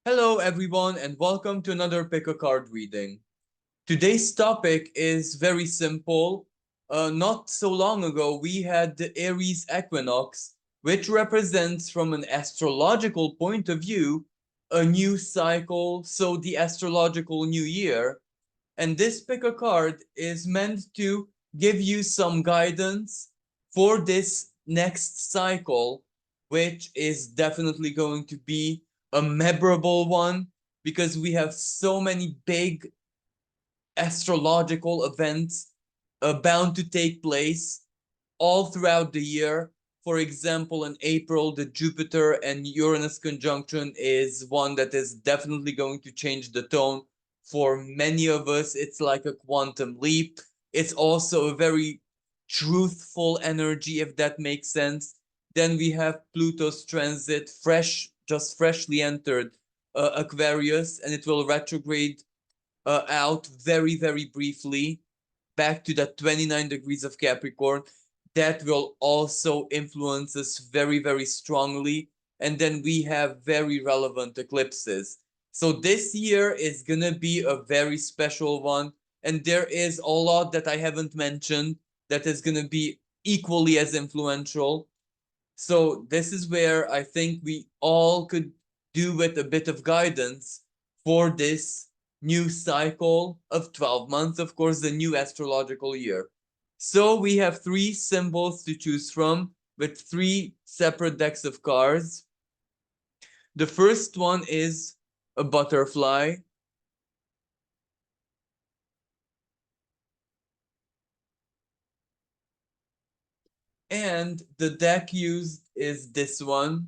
Hello, everyone, and welcome to another pick a card reading. Today's topic is very simple. Not so long ago, we had the Aries equinox, which represents, from an astrological point of view, a new cycle, so the astrological new year. And this pick a card is meant to give you some guidance for this next cycle, which is definitely going to be a memorable one because we have so many big astrological events bound to take place all throughout the year. For example, in April, the Jupiter and Uranus conjunction is one that is definitely going to change the tone. For many of us, it's like a quantum leap. It's also a very truthful energy, if that makes sense. Then we have Pluto's transit, just freshly entered Aquarius, and it will retrograde out very, very briefly back to that 29 degrees of Capricorn. That will also influence us very, very strongly. And then we have very relevant eclipses. So this year is going to be a very special one. And there is a lot that I haven't mentioned that is going to be equally as influential. So this is where I think we all could do with a bit of guidance for this new cycle of 12 months, of course, the new astrological year. So we have three symbols to choose from with three separate decks of cards. The first one is a butterfly. And the deck used is this one.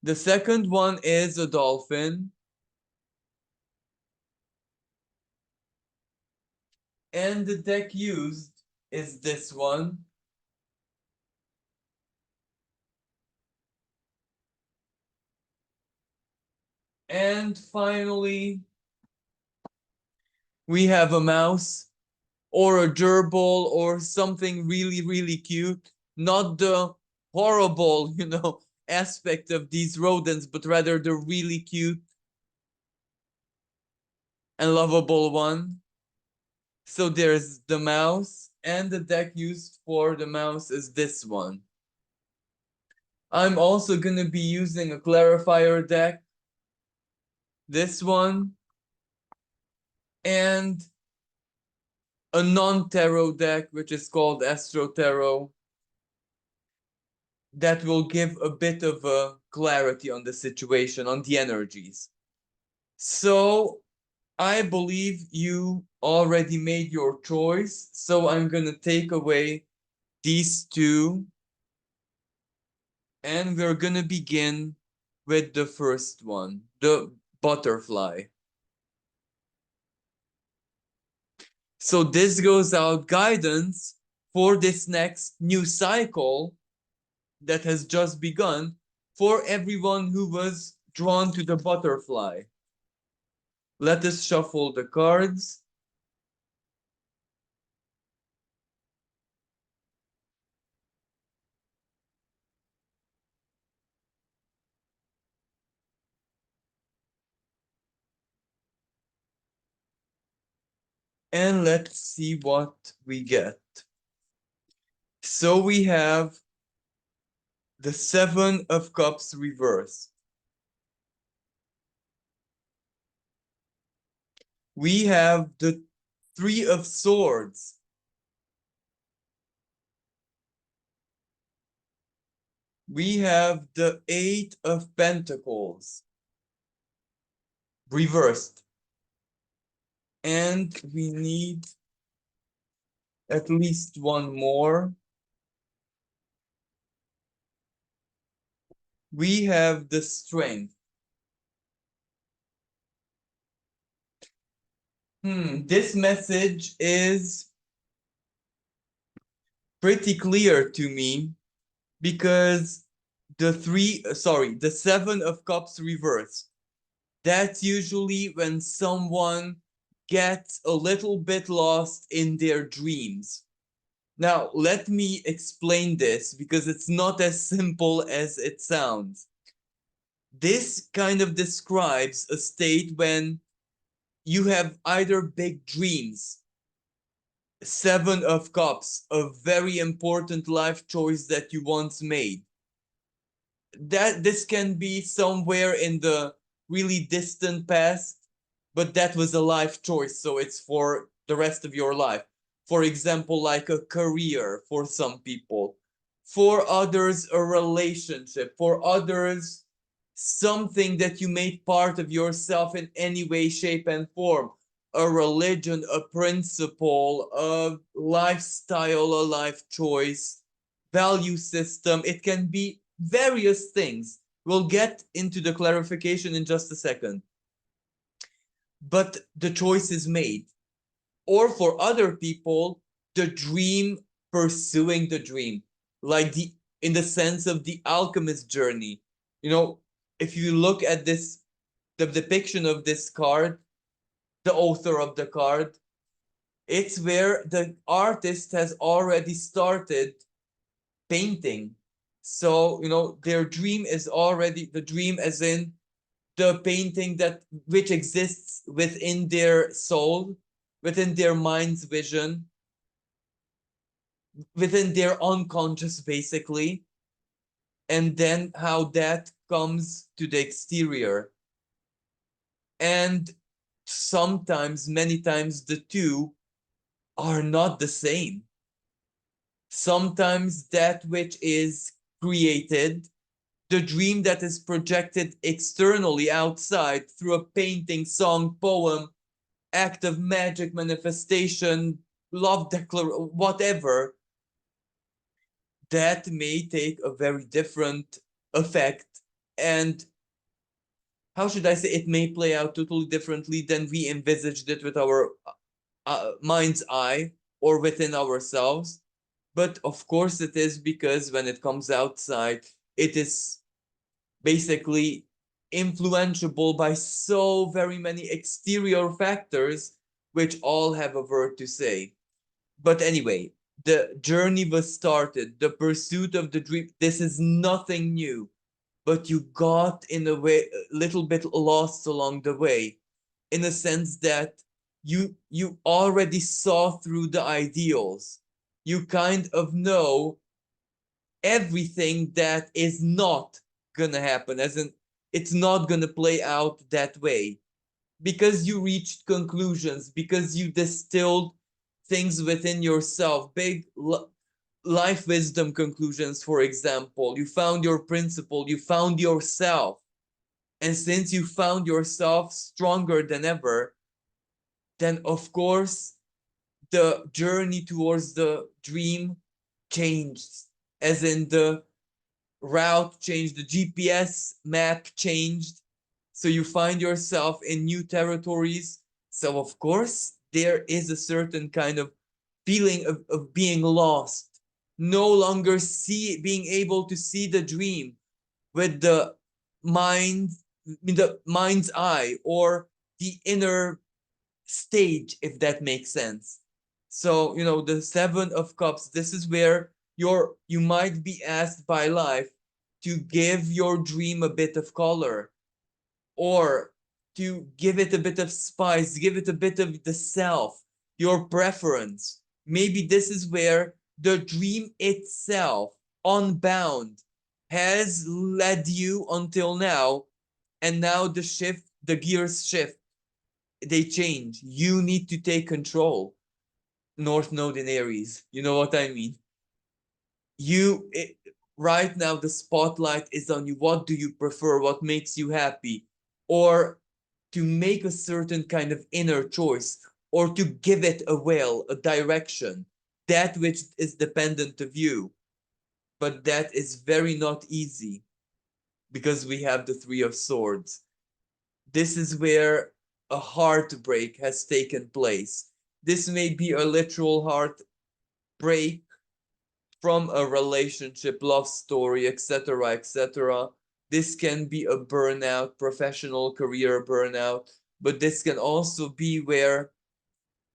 The second one is a dolphin. And the deck used is this one. And finally, we have a mouse or a gerbil or something really, really cute. Not the horrible, aspect of these rodents, but rather the really cute and lovable one. So there's the mouse, and the deck used for the mouse is this one. I'm also going to be using a clarifier deck, this one, and a non-tarot deck, which is called Astro Tarot, that will give a bit of a clarity on the situation, on the energies. So I believe you already made your choice. So I'm going to take away these two. And we're going to begin with the first one, the butterfly. So this goes out guidance for this next new cycle that has just begun for everyone who was drawn to the butterfly. Let us shuffle the cards. And let's see what we get. So we have the Seven of Cups reversed. We have the Three of Swords. We have the Eight of Pentacles reversed. And we need at least one more. We have the Strength. This message is pretty clear to me because the Seven of Cups reversed. That's usually when someone gets a little bit lost in their dreams. Now, let me explain this because it's not as simple as it sounds. This kind of describes a state when you have either big dreams, Seven of Cups, a very important life choice that you once made. That this can be somewhere in the really distant past, but that was a life choice, so it's for the rest of your life. For example, like a career for some people, for others a relationship, for others something that you made part of yourself in any way, shape, and form. A religion, a principle, a lifestyle, a life choice, value system. It can be various things. We'll get into the clarification in just a second. But the choice is made. Or for other people, the dream, pursuing the dream, like the in the sense of the alchemist journey. You know, if you look at this, the depiction of this card, the author of the card, it's where the artist has already started painting. So, you know, their dream is already the dream, as in the painting that which exists within their soul, within their mind's vision, within their unconscious, basically, and then how that comes to the exterior. And sometimes, many times, the two are not the same. Sometimes that which is created, the dream that is projected externally outside through a painting, song, poem, act of magic, manifestation, love declaration, whatever, that may take a very different effect. And how should I say, it may play out totally differently than we envisaged it with our mind's eye or within ourselves. But of course, it is because when it comes outside, it is basically influenceable by so very many exterior factors, which all have a word to say. But anyway, the journey was started, the pursuit of the dream. This is nothing new, but you got in a way a little bit lost along the way, in a sense that you already saw through the ideals. You kind of know everything that is not gonna happen, as in it's not gonna play out that way, because you reached conclusions, because you distilled things within yourself, big life wisdom conclusions. For example, you found your principle, you found yourself, and since you found yourself stronger than ever, then of course the journey towards the dream changed, as in the route changed, the GPS map changed. So you find yourself in new territories. So, of course, there is a certain kind of feeling of being lost, no longer being able to see the dream with the mind, the mind's eye, or the inner stage, if that makes sense. So, you know, the Seven of Cups, this is where you might be asked by life to give your dream a bit of color, or to give it a bit of spice, give it a bit of the self, your preference. Maybe this is where the dream itself, unbound, has led you until now, and now the gears shift, they change. You need to take control. North Node in Aries. You know what I mean? Right now the spotlight is on you. What do you prefer? What makes you happy? Or to make a certain kind of inner choice, or to give it a will, a direction, that which is dependent of you. But that is very not easy, because we have the Three of Swords. This is where a heartbreak has taken place. This may be a literal heartbreak from a relationship, love story, etc., etc. This can be a burnout, professional career burnout, but this can also be where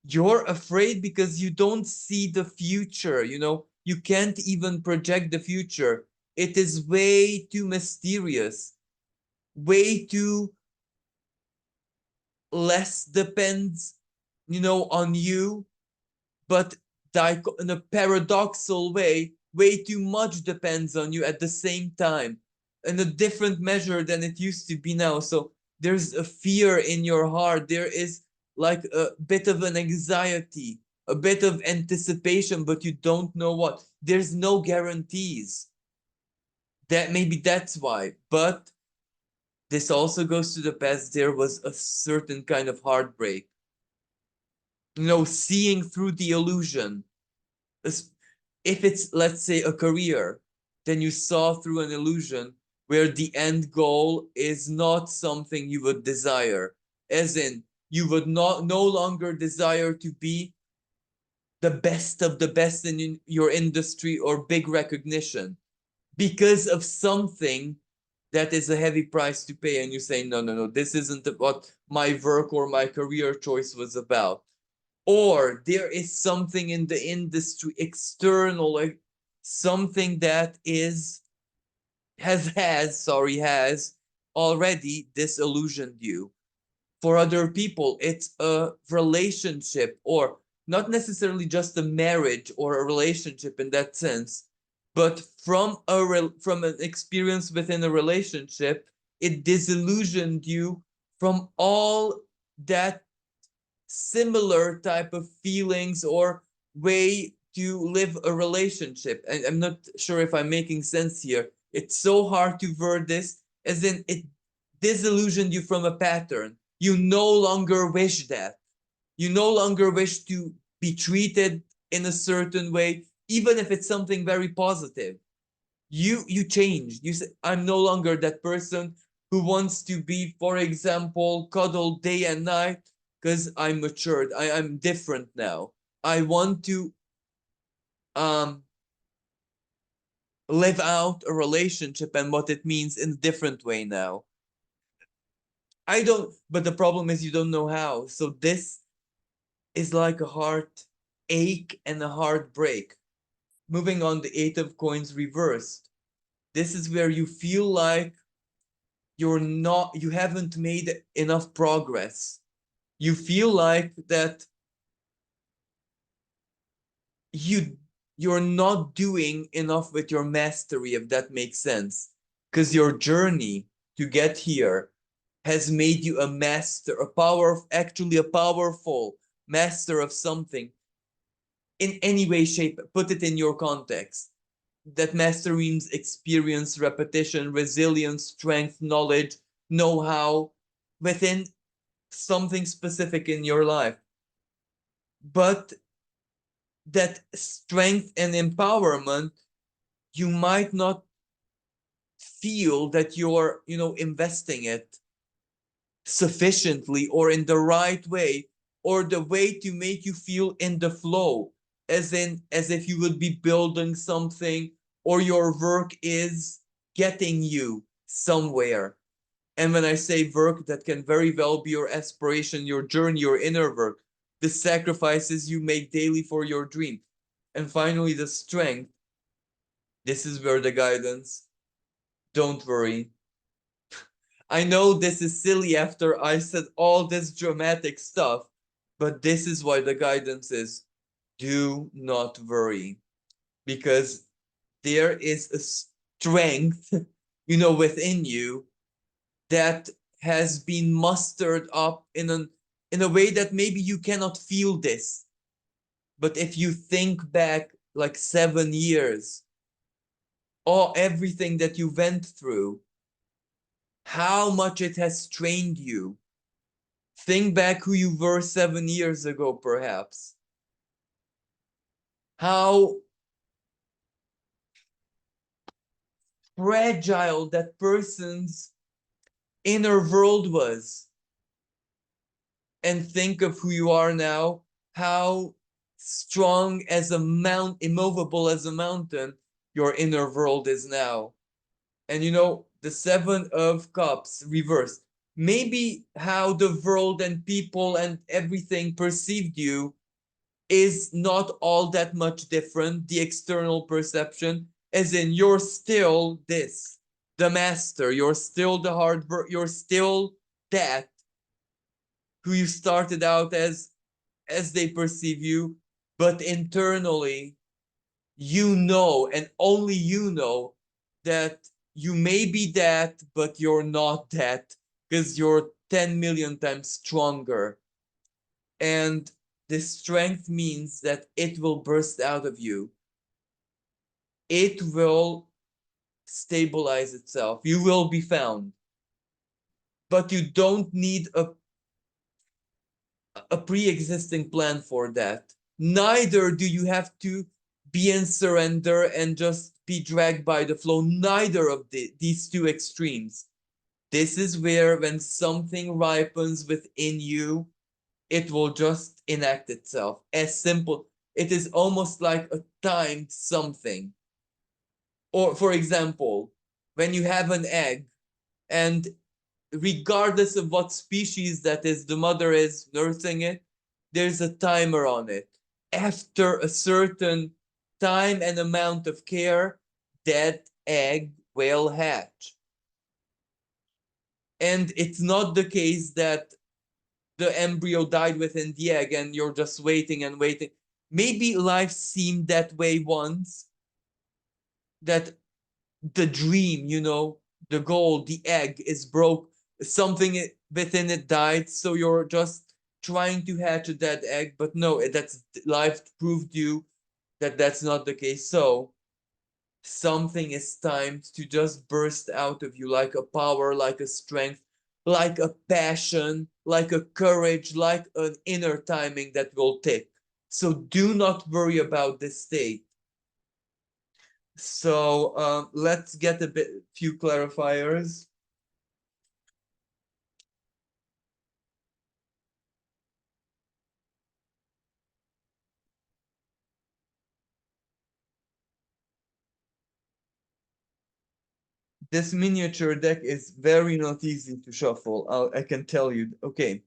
You're afraid because you don't see the future, you know, you can't even project the future. It is way too mysterious, way too less depends, you know, on you, but in a paradoxical way too much depends on you at the same time, in a different measure than it used to be now. So there's a fear in your heart. There is like a bit of an anxiety, a bit of anticipation, but you don't know what. There's no guarantees. That maybe that's why. But this also goes to the past. There was a certain kind of heartbreak. You know, seeing through the illusion. If it's, let's say, a career, then you saw through an illusion where the end goal is not something you would desire. As in, you would not no longer desire to be the best of the best in your industry or big recognition because of something that is a heavy price to pay. And you say, no, no, no, this isn't what my work or my career choice was about. Or there is something in the industry external, like something that has already disillusioned you. For other people, it's a relationship, or not necessarily just a marriage or a relationship in that sense, but from an experience within a relationship, it disillusioned you from all that similar type of feelings or way to live a relationship. And I'm not sure if I'm making sense here. It's so hard to word this, as in it disillusioned you from a pattern. You no longer wish that. You no longer wish to be treated in a certain way, even if it's something very positive. You changed. You say, I'm no longer that person who wants to be, for example, cuddled day and night, because I'm matured. I'm different now. I want to um live out a relationship and what it means in a different way now. I don't, but the problem is you don't know how. So this is like a heart ache and a heartbreak. Moving on, the Eight of Coins reversed. This is where you feel like you haven't made enough progress. You feel like that you you're not doing enough with your mastery, if that makes sense, because your journey to get here has made you a master, actually a powerful master of something in any way, shape. Put it in your context. That master means experience, repetition, resilience, strength, knowledge, know-how within something specific in your life. But that strength and empowerment, you might not feel that you're, investing it sufficiently or in the right way, or the way to make you feel in the flow, as if you would be building something, or your work is getting you somewhere. And when I say work, that can very well be your aspiration, your journey, your inner work, the sacrifices you make daily for your dream. And finally, the strength. This is where the guidance. Don't worry. I know this is silly after I said all this dramatic stuff, but this is why the guidance is do not worry. Because there is a strength, within you that has been mustered up in a way that maybe you cannot feel this. But if you think back like 7 years, or everything that you went through, how much it has trained you. Think back who you were 7 years ago, perhaps. How fragile that person's inner world was. And think of who you are now, how strong as a mount, immovable as a mountain, your inner world is now. And the Seven of Cups reversed. maybe how the world and people and everything perceived you is not all that much different, the external perception, as in you're still this, the master, you're still the hard work, you're still that who you started out as they perceive you, but internally you know, and only you know, that you may be that, but you're not that, because you're 10 million times stronger. And this strength means that it will burst out of you. It will stabilize itself. You will be found. But you don't need a pre-existing plan for that. Neither do you have to be in surrender and just be dragged by the flow. Neither of these two extremes. This is where, when something ripens within you, it will just enact itself. As simple. It is almost like a timed something. Or, for example, when you have an egg, and regardless of what species that is, the mother is nursing it, there's a timer on it. After a certain time and amount of care, that egg will hatch. And it's not the case that the embryo died within the egg and you're just waiting and waiting. Maybe life seemed that way once, that the dream, the goal, the egg is broke, something within it died, so you're just trying to hatch a dead egg. But no, that's life proved you that that's not the case. So something is timed to just burst out of you, like a power, like a strength, like a passion, like a courage, like an inner timing that will tick. So do not worry about this state. So let's get a few clarifiers. This miniature deck is very not easy to shuffle. I can tell you. Okay,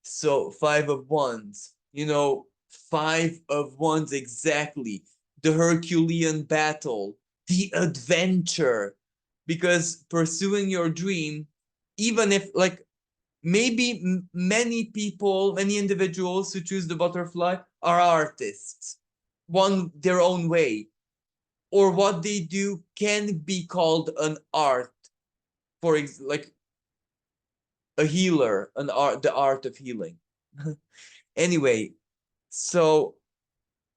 so 5 of Wands. 5 of Wands exactly. The Herculean battle, the adventure. Because pursuing your dream, even if, like, maybe many people, many individuals who choose the butterfly are artists, one their own way, or what they do can be called an art. Like a healer, an art, the art of healing. Anyway, so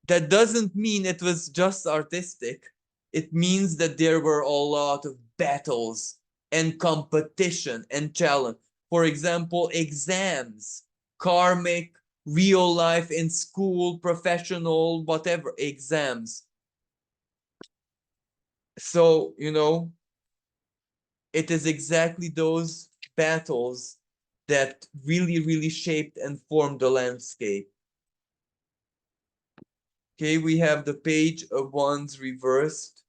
that doesn't mean it was just artistic. It means that there were a lot of battles and competition and challenge. For example, exams, karmic, real life, in school, professional, whatever, exams. So, it is exactly those battles that really, really shaped and formed the landscape. Okay, we have the Page of Wands reversed.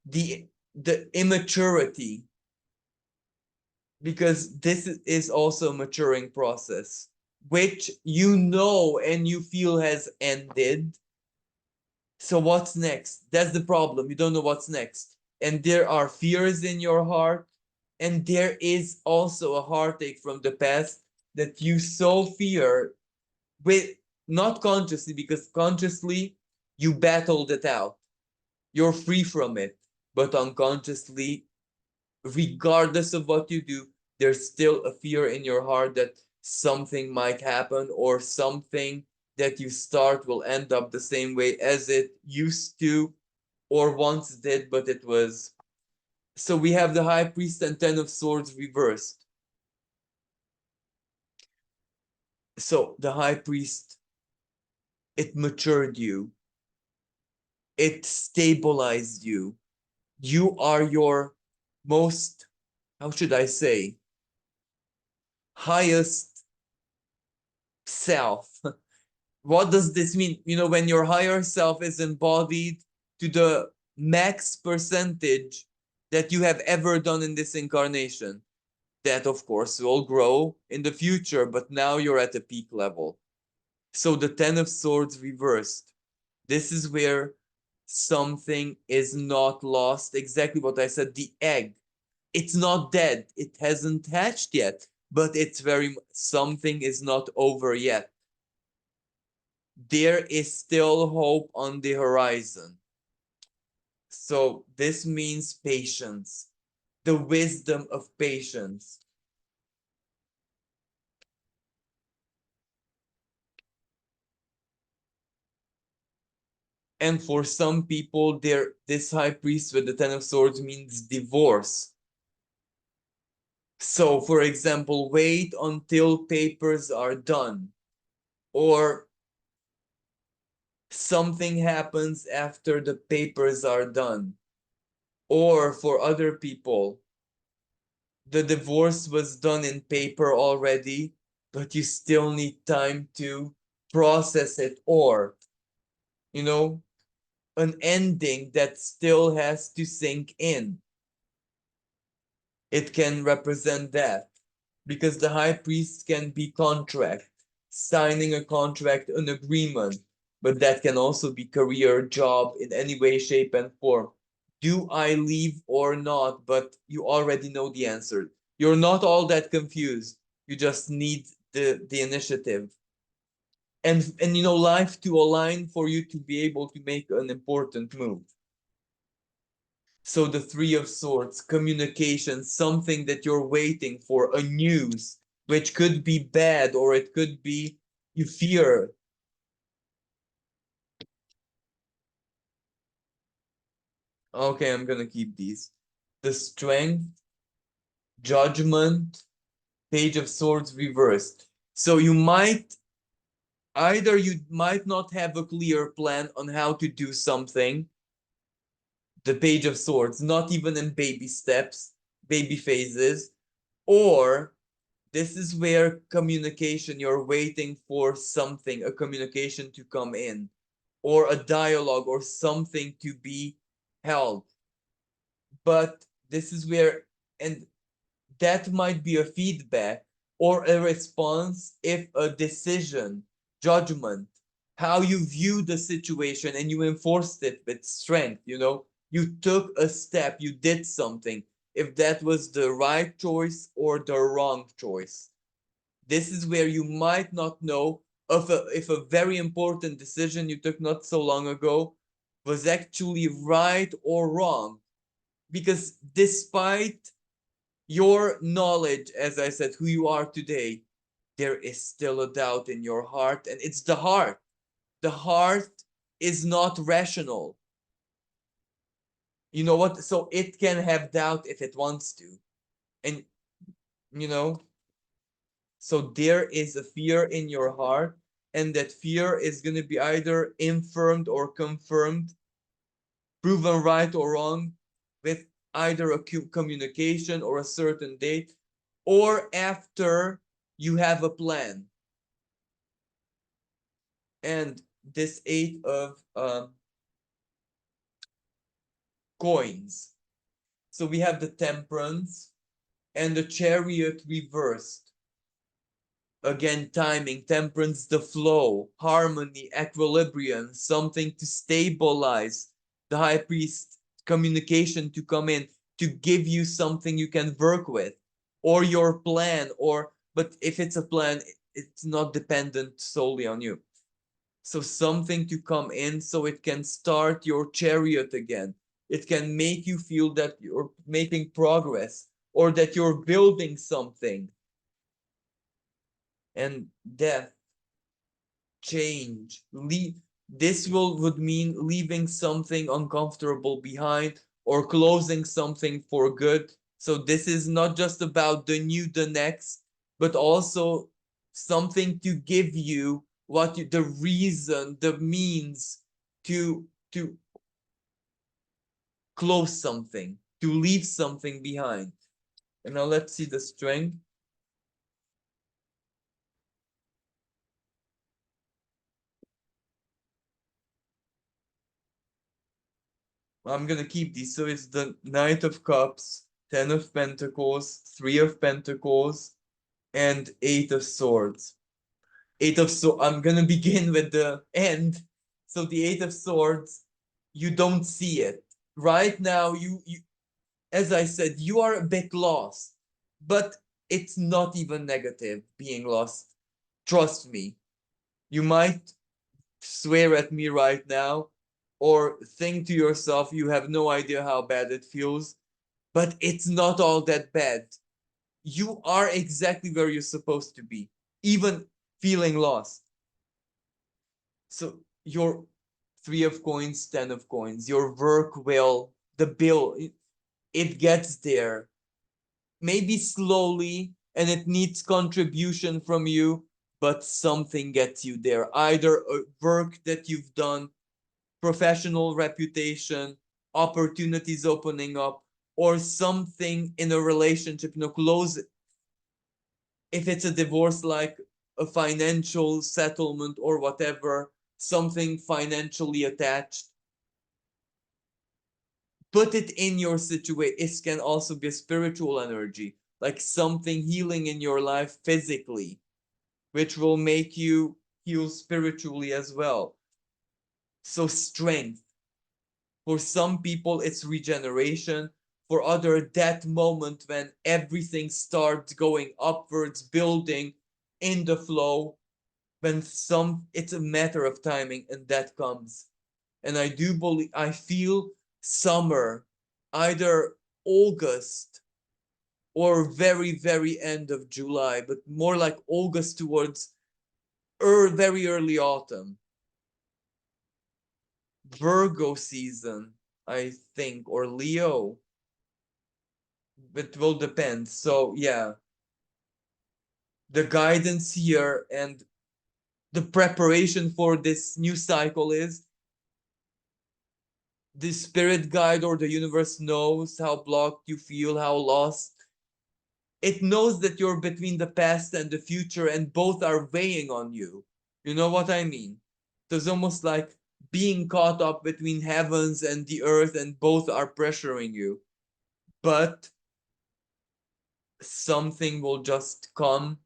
The immaturity, because this is also a maturing process, which and you feel has ended. So what's next? That's the problem. You don't know what's next. And there are fears in your heart. And there is also a heartache from the past that you so fear, with not consciously, because consciously you battled it out. You're free from it. But unconsciously, regardless of what you do, there's still a fear in your heart that something might happen, or something that you start will end up the same way as it used to or once did, but it was. So we have the High Priest and 10 of Swords reversed. So the High Priest, it matured you, it stabilized you. You are your most, how should I say, highest self. What does this mean? When your higher self is embodied to the max percentage, that you have ever done in this incarnation. That, of course, will grow in the future, but now you're at a peak level. So the Ten of Swords reversed. This is where something is not lost. Exactly what I said. The egg, it's not dead. It hasn't hatched yet, but it's something is not over yet. There is still hope on the horizon. So this means patience, the wisdom of patience. And for some people, this high priest with the Ten of Swords means divorce. So, for example, wait until papers are done, or something happens after the papers are done. Or for other people, the divorce was done in paper already, but you still need time to process it, or, you know, an ending that still has to sink in. It can represent that because the high priest can be contract, signing a contract, an agreement, but that can also be career, job, in any way, shape, and form. Do I leave or not? But you already know the answer. You're not all that confused. You just need the initiative. And you know, life to align for you to be able to make an important move. So the Three of Swords, communication, something that you're waiting for, a news, which could be bad or it could be you fear. Okay, I'm gonna keep these. The Strength, Judgment, Page of Swords reversed. So you might not have a clear plan on how to do something. The Page of Swords, not even in baby steps, baby phases, or this is where communication, you're waiting for something, a communication to come in, or a dialogue, or something to be held. But this is where, and that might be a feedback or a response if a decision, judgment, how you view the situation and you enforced it with strength, you took a step, you did something, if that was the right choice or the wrong choice. This is where you might not know if a very important decision you took not so long ago was actually right or wrong. Because despite your knowledge, as I said, who you are today, there is still a doubt in your heart, and it's the heart. The heart is not rational. You know what? So it can have doubt if it wants to. And, you know, so there is a fear in your heart, and that fear is going to be either infirmed or confirmed, proven right or wrong, with either a communication or a certain date, or after you have a plan. And this Eight of Coins. So we have the Temperance and the Chariot reversed. Again, timing, temperance, the flow, harmony, equilibrium, something to stabilize the high priest, communication to come in, to give you something you can work with, or your plan, but if it's a plan, it's not dependent solely on you. So something to come in so it can start your chariot again. It can make you feel that you're making progress or that you're building something. And death, change, this would mean leaving something uncomfortable behind or closing something for good. So this is not just about the new, the next, but also something to give you the reason, the means to close something, to leave something behind. And now let's see the Strength. I'm gonna keep these. So it's the Knight of Cups, Ten of Pentacles, Three of Pentacles, and Eight of Swords. Eight of Swords. I'm gonna begin with the end. So the Eight of Swords, you don't see it right now. You, as I said, you are a bit lost, but it's not even negative being lost. Trust me. You might swear at me right now or think to yourself you have no idea how bad it feels, but it's not all that bad. You are exactly where you're supposed to be, even feeling lost. So your Three of Coins, Ten of Coins, your work will, the bill, it gets there. Maybe slowly, and it needs contribution from you, but something gets you there. Either a work that you've done, professional reputation, opportunities opening up, or something in a relationship, close. If it's a divorce, like a financial settlement or whatever, something financially attached. Put it in your situation. It can also be a spiritual energy, like something healing in your life physically, which will make you heal spiritually as well. So strength. For some people, it's regeneration. For other, that moment when everything starts going upwards, building in the flow, when it's a matter of timing, and that comes. And I do believe, I feel summer, either August or very, very end of July, but more like August towards very early autumn. Virgo season, I think, or Leo. It will depend. So yeah, the guidance here and the preparation for this new cycle is the spirit guide or the universe knows how blocked you feel, how lost. It knows that you're between the past and the future, and both are weighing on you. You know what I mean? There's almost like being caught up between heavens and the earth, and both are pressuring you. But something will just come.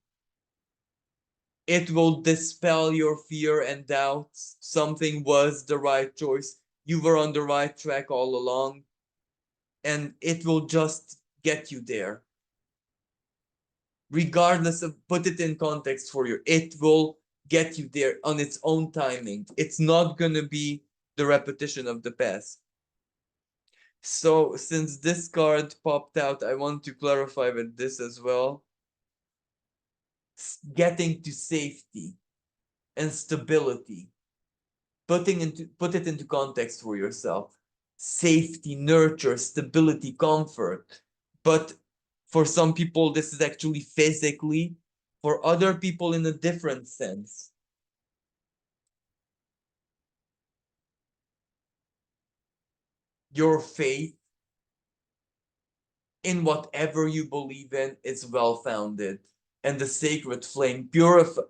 It will dispel your fear and doubts. Something was the right choice. You were on the right track all along, and it will just get you there. Regardless of, put it in context for you, it will get you there on its own timing. It's not going to be the repetition of the past. So since this card popped out, I want to clarify with this as well. Getting to safety and stability. Put it into context for yourself. Safety, nurture, stability, comfort. But for some people, this is actually physically. For other people, in a different sense. Your faith in whatever you believe in is well founded, and the sacred flame purify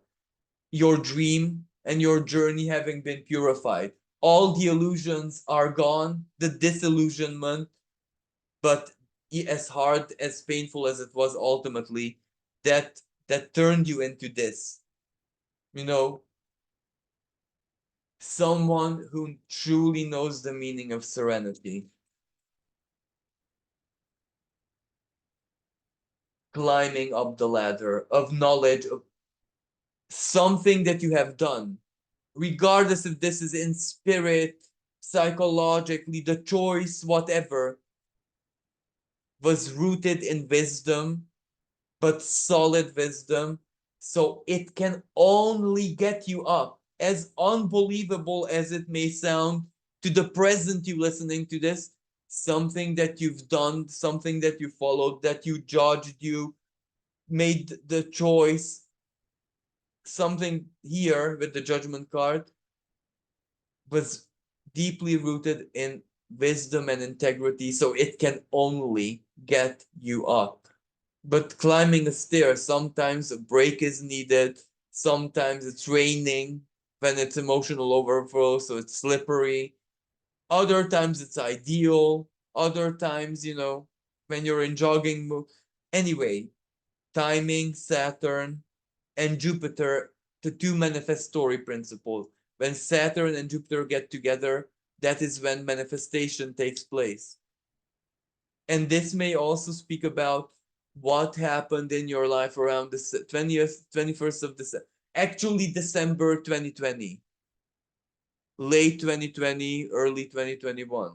your dream and your journey having been purified. All the illusions are gone, the disillusionment, but as hard, as painful as it was ultimately, that turned you into this. You know, someone who truly knows the meaning of serenity. Climbing up the ladder of knowledge, of something that you have done, regardless if this is in spirit, psychologically, the choice, whatever, was rooted in wisdom, but solid wisdom. So it can only get you up, as unbelievable as it may sound to the present you listening to this. Something that you've done, something that you followed, that you judged, you made the choice, something here with the judgment card was deeply rooted in wisdom and integrity, so it can only get you up. But climbing a stair, sometimes a break is needed, sometimes it's raining when it's emotional overflow, so it's slippery. Other times it's ideal. Other times, when you're in jogging mode. Anyway, timing, Saturn, and Jupiter, the two manifestory principles. When Saturn and Jupiter get together, that is when manifestation takes place. And this may also speak about what happened in your life around the 20th, 21st of December, actually December 2020, late 2020, early 2021.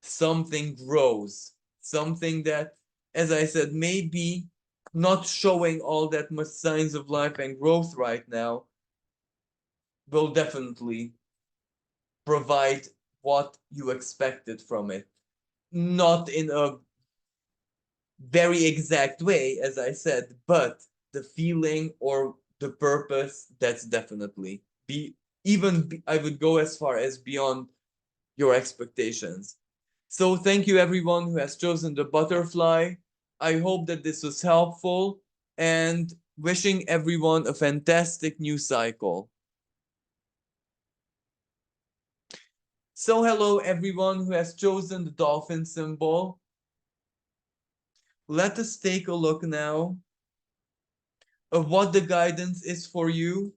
Something grows, something that, as I said, maybe not showing all that much signs of life and growth right now, will definitely provide what you expected from it. Not in a very exact way, as I said, but the feeling or the purpose, that's definitely I would go as far as beyond your expectations. So thank you everyone who has chosen the butterfly. I hope that this was helpful and wishing everyone a fantastic new cycle. So hello everyone who has chosen the dolphin symbol. Let us take a look now of what the guidance is for you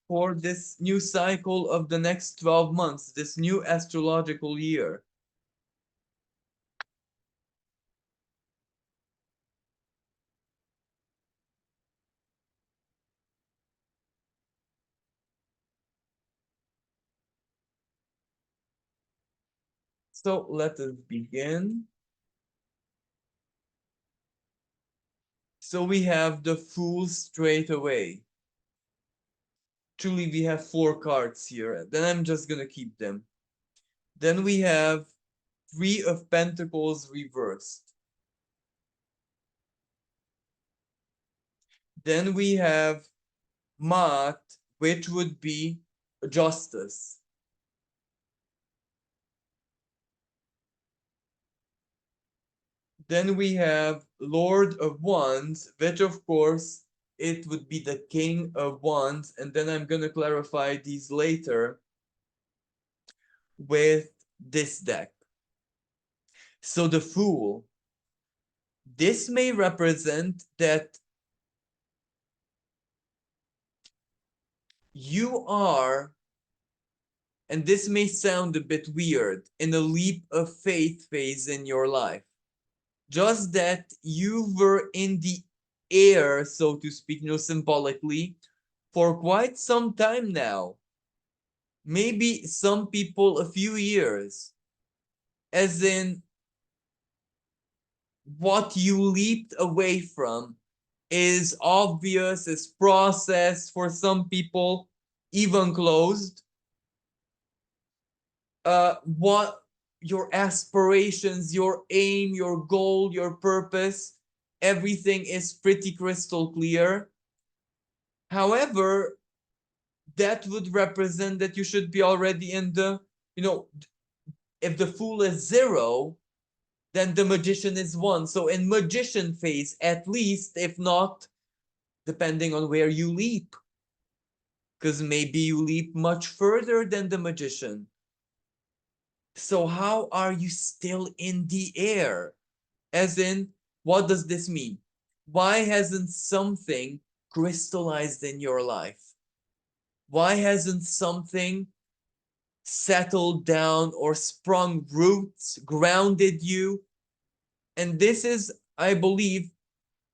for this new cycle of the next 12 months, this new astrological year. So let us begin. So we have the Fool straight away. Truly, we have 4 cards here. Then I'm just gonna keep them. Then we have Three of Pentacles reversed. Then we have Mat, which would be Justice. Then we have Lord of Wands, which of course it would be the King of Wands, and then I'm gonna clarify these later with this deck. So the Fool, this may represent that you are, and this may sound a bit weird, in a leap of faith phase in your life. Just that you were in the air, so to speak, symbolically, for quite some time now. Maybe some people a few years. As in, what you leaped away from is obvious, is processed, for some people, even closed. What your aspirations, your aim, your goal, your purpose, everything is pretty crystal clear. However, that would represent that you should be already in the, if the Fool is 0, then the Magician is 1. So in Magician phase, at least, if not, depending on where you leap. Because maybe you leap much further than the Magician. So how are you still in the air? As in, what does this mean? Why hasn't something crystallized in your life? Why hasn't something settled down or sprung roots, grounded you? And this is, I believe,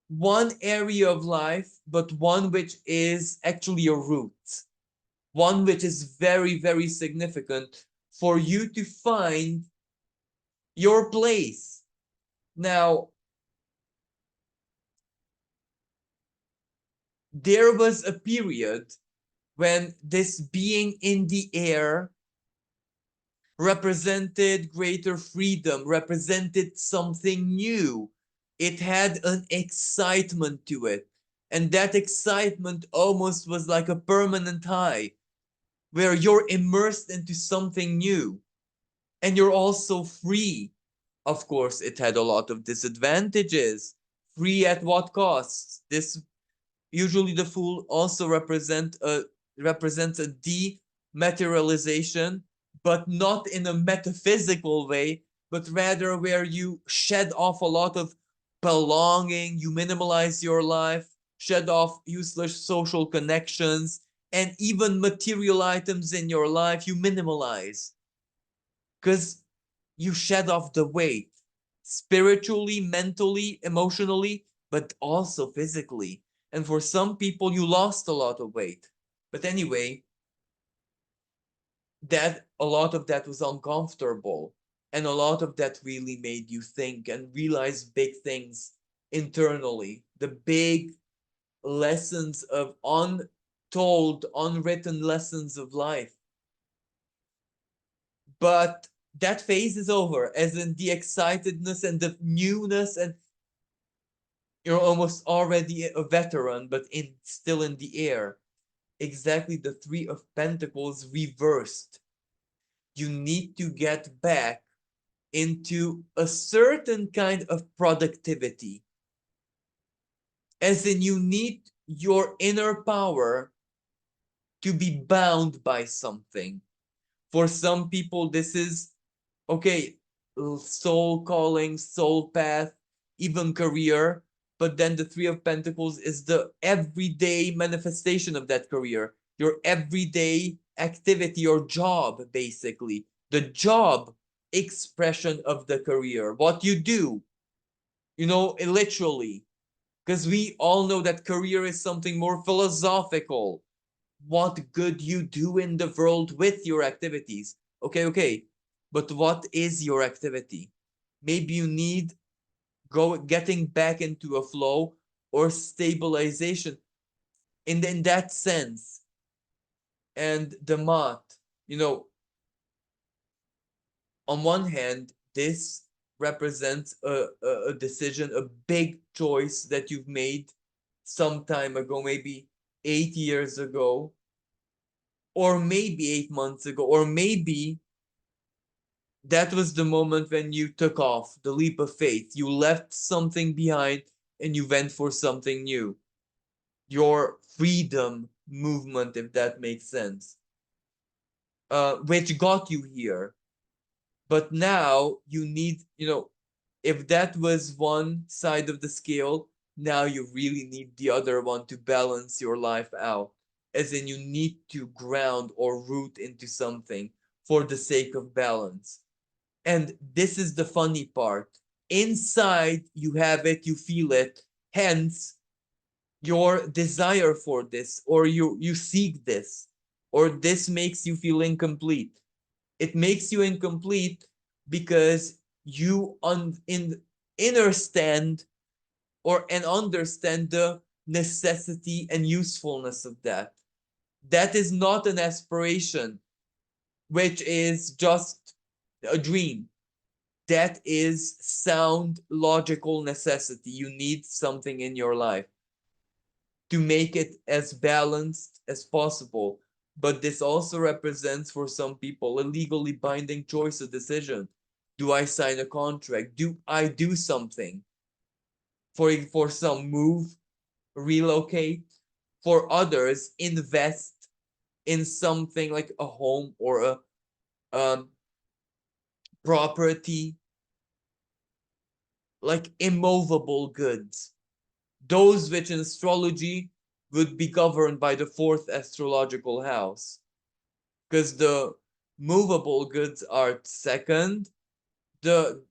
one area of life, but one which is actually a root, one which is very, very significant for you to find your place. Now, there was a period when this being in the air represented greater freedom, represented something new. It had an excitement to it. And that excitement almost was like a permanent high, where you're immersed into something new and you're also free. Of course, it had a lot of disadvantages. Free at what costs? This usually the Fool also represents a dematerialization, but not in a metaphysical way, but rather where you shed off a lot of belonging, you minimalize your life, shed off useless social connections, and even material items in your life, you minimalize because you shed off the weight spiritually, mentally, emotionally, but also physically. And for some people, you lost a lot of weight. But anyway, that a lot of that was uncomfortable. And a lot of that really made you think and realize big things internally. The big lessons of untold, unwritten lessons of life. But that phase is over, as in the excitedness and the newness, and you're almost already a veteran, but still in the air. Exactly the Three of Pentacles reversed. You need to get back into a certain kind of productivity. As in, you need your inner power to be bound by something. For some people, this is okay, soul calling, soul path, even career. But then the Three of Pentacles is the everyday manifestation of that career, your everyday activity, your job, basically. The job expression of the career, what you do, literally. Because we all know that career is something more philosophical. What good you do in the world with your activities. Okay. But what is your activity? Maybe you need getting back into a flow or stabilization in that sense. And the mat, you know, on one hand, this represents a decision, a big choice that you've made some time ago, maybe 8 years ago, or maybe 8 months ago, or maybe that was the moment when you took off the leap of faith. You left something behind and you went for something new. Your freedom movement, if that makes sense, which got you here. But now you need, if that was one side of the scale, now you really need the other one to balance your life out. As in, you need to ground or root into something for the sake of balance. And this is the funny part. Inside, you have it, you feel it. Hence, your desire for this, or you seek this, or this makes you feel incomplete. It makes you incomplete because you understand and understand the necessity and usefulness of that. That is not an aspiration, which is just a dream. That is sound logical necessity. You need something in your life to make it as balanced as possible. But this also represents for some people a legally binding choice or decision. Do I sign a contract? Do I do something? For some, move, relocate. For others, invest in something like a home or a property, like immovable goods. Those which in astrology would be governed by the fourth astrological house. Because the movable goods are second. The,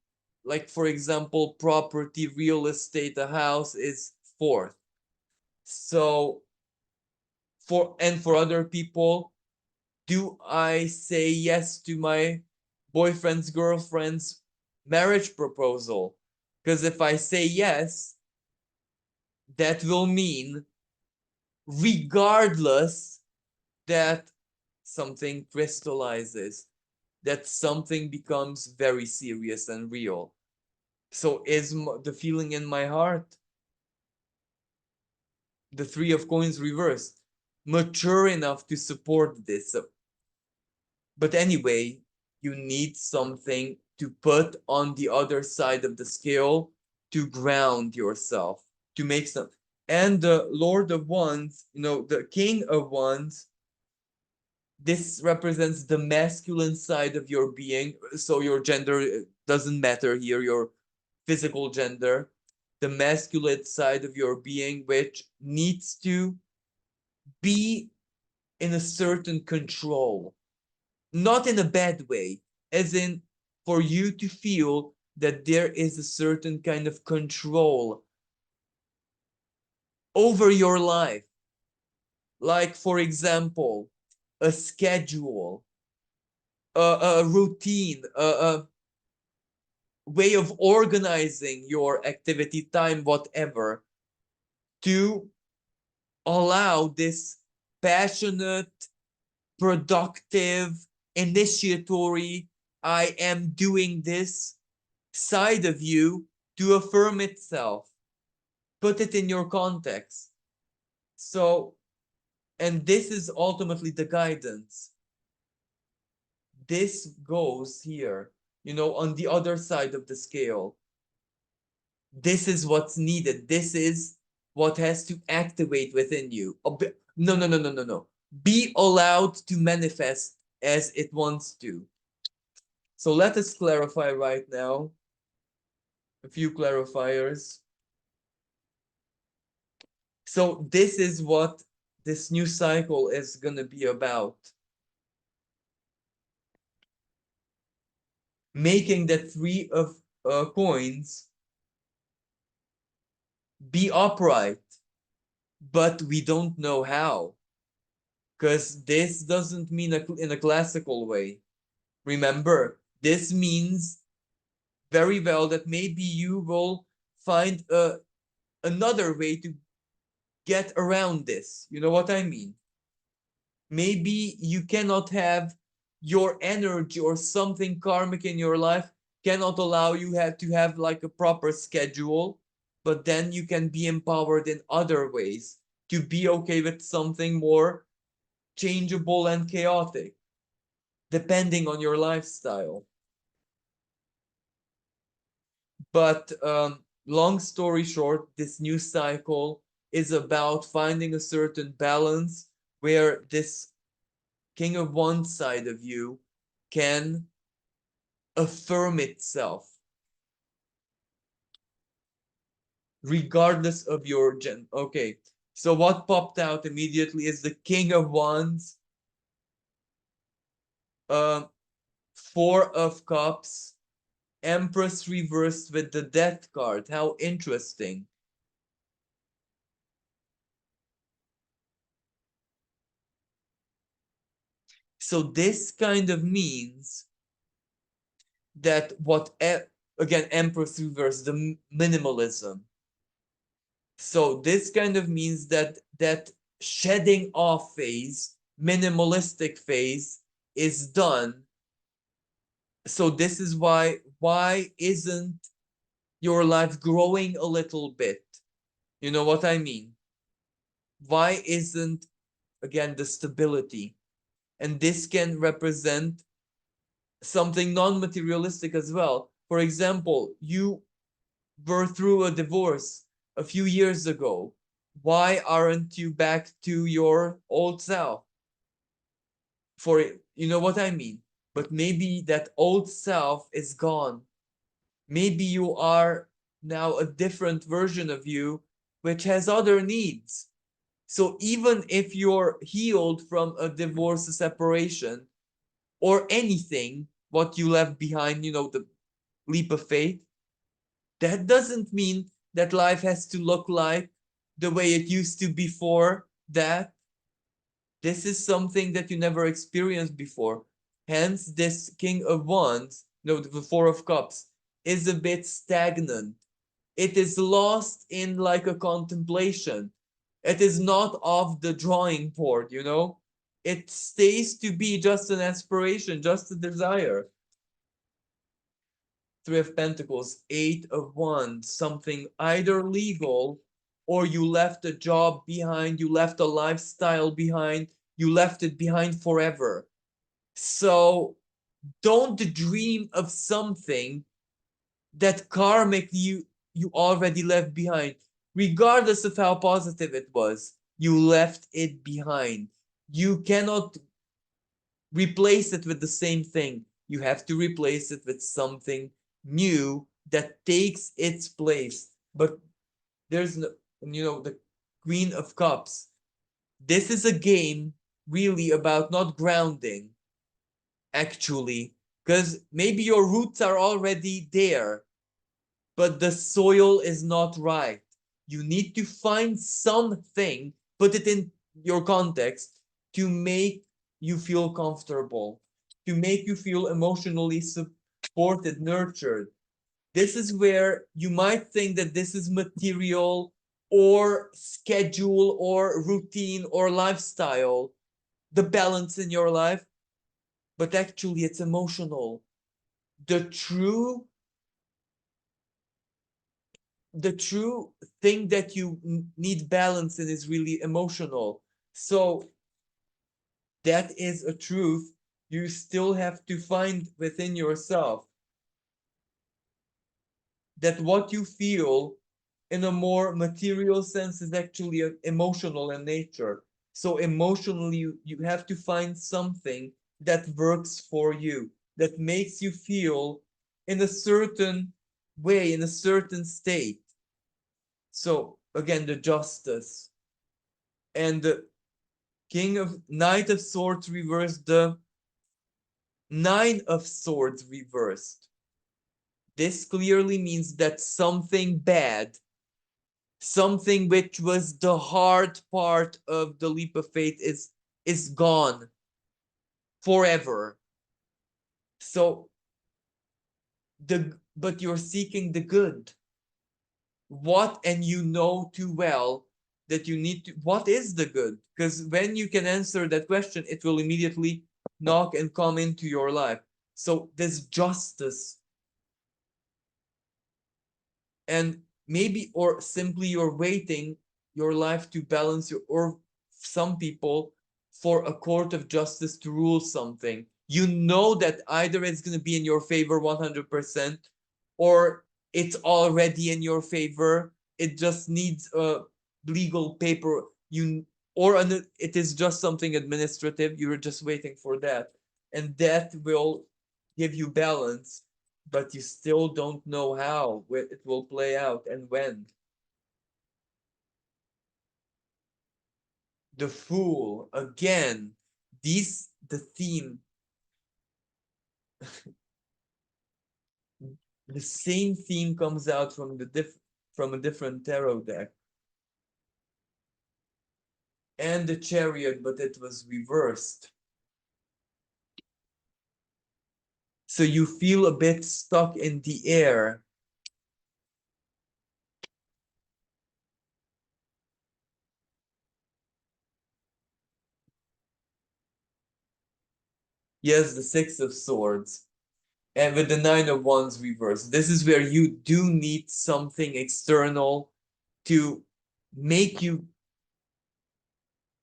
like, for example, property, real estate, a house is fourth. So for other people, do I say yes to my boyfriend's girlfriend's marriage proposal? Because if I say yes, that will mean, regardless, that something crystallizes, that something becomes very serious and real. So is the feeling in my heart, the Three of Coins reversed, mature enough to support this? But anyway, you need something to put on the other side of the scale to ground yourself, to make some. And the Lord of Wands, the King of Wands, This represents the masculine side of your being. So your gender doesn't matter here, your physical gender. The masculine side of your being, which needs to be in a certain control, not in a bad way, as in for you to feel that there is a certain kind of control over your life. Like, for example, a schedule, a routine, a way of organizing your activity time, whatever, to allow this passionate, productive, initiatory, I am doing this side of you to affirm itself. Put it in your context. So, and this is ultimately the guidance. This goes here, on the other side of the scale. This is what's needed. This is what has to activate within you. No, no, no, no, no, no. Be allowed to manifest as it wants to. So let us clarify right now a few clarifiers. So this is what this new cycle is going to be about. Making the three of coins be upright, but we don't know how, because this doesn't mean in a classical way. Remember, this means very well that maybe you will find another way to get around this. You know what I mean? Maybe you cannot have your energy or something karmic in your life cannot allow you to have like a proper schedule, but then you can be empowered in other ways to be okay with something more changeable and chaotic, depending on your lifestyle. But long story short, this new cycle is about finding a certain balance where this King of Wands side of you can affirm itself regardless of your gen. Okay, so what popped out immediately is the King of Wands, uh, Four of Cups, Empress reversed with the Death card. How interesting. So this kind of means that again, Empress reversed, the minimalism. So this kind of means that shedding off phase, minimalistic phase, is done. So this is why isn't your life growing a little bit? You know what I mean? Why isn't, again, the stability? And this can represent something non-materialistic as well. For example, you were through a divorce a few years ago. Why aren't you back to your old self? You know what I mean? But maybe that old self is gone. Maybe you are now a different version of you, which has other needs. So even if you're healed from a divorce, a separation, or anything, what you left behind, the leap of faith, that doesn't mean that life has to look like the way it used to before that. This is something that you never experienced before. Hence, this King of Wands, the Four of Cups, is a bit stagnant. It is lost in like a contemplation. It is not off the drawing board, It stays to be just an aspiration, just a desire. Three of Pentacles, Eight of Wands, something either legal or you left a job behind, you left a lifestyle behind, you left it behind forever. So don't dream of something that karmic you already left behind. Regardless of how positive it was, you left it behind. You cannot replace it with the same thing. You have to replace it with something new that takes its place. But there's no, the Queen of Cups. This is a game really about not grounding, actually, because maybe your roots are already there, but the soil is not right. You need to find something, put it in your context, to make you feel comfortable, to make you feel emotionally supported, nurtured. This is where you might think that this is material or schedule or routine or lifestyle, the balance in your life, but actually it's emotional. The true the true thing that you need balance in is really emotional. So that is a truth you still have to find within yourself, that what you feel in a more material sense is actually emotional in nature. So emotionally, you have to find something that works for you, that makes you feel in a certain way, in a certain state. So again, the justice and the King of Knight of Swords reversed, the Nine of Swords reversed. This clearly means that something bad, something which was the hard part of the leap of faith, is gone forever. So but you're seeking the good. What, and you know too well that you need to, what is the good? Because when you can answer that question, it will immediately knock and come into your life. So this justice, and maybe, or simply you're waiting your life to balance your, or some people, for a court of justice to rule something. You know that either it's going to be in your favor 100%, or it's already in your favor. It just needs a legal paper, it is just something administrative, you're just waiting for that, and that will give you balance, but you still don't know how it will play out and when. The Fool, again, the theme, the same theme comes out from from a different tarot deck. And the Chariot, but it was reversed. So you feel a bit stuck in the air. Yes, the Six of Swords. And with the Nine of Wands reversed. This is where you do need something external to make you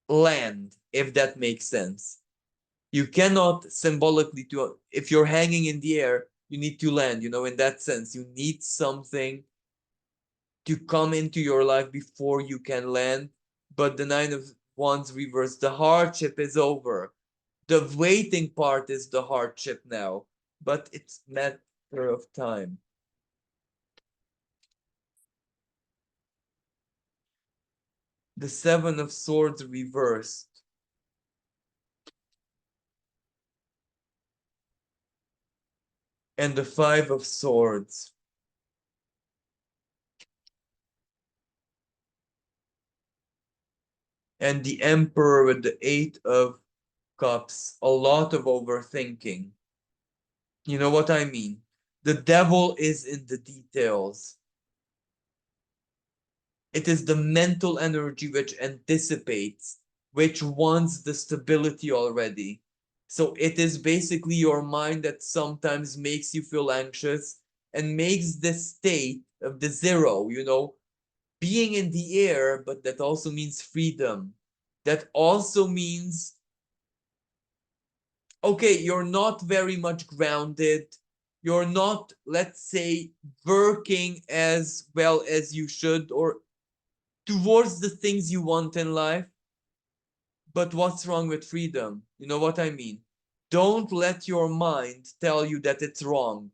land, if that makes sense. You cannot symbolically, to if you're hanging in the air, you need to land, in that sense. You need something to come into your life before you can land. But the Nine of Wands reversed, the hardship is over. The waiting part is the hardship now, but it's matter of time. The Seven of Swords reversed. And the Five of Swords. And the Emperor with the Eight of Cups. A lot of overthinking. You know what I mean? The devil is in the details. It is the mental energy which anticipates, which wants the stability already. So it is basically your mind that sometimes makes you feel anxious and makes the state of the zero, being in the air, but that also means freedom. That also means, okay, you're not very much grounded. You're not, let's say, working as well as you should, or towards the things you want in life. But what's wrong with freedom? You know what I mean? Don't let your mind tell you that it's wrong.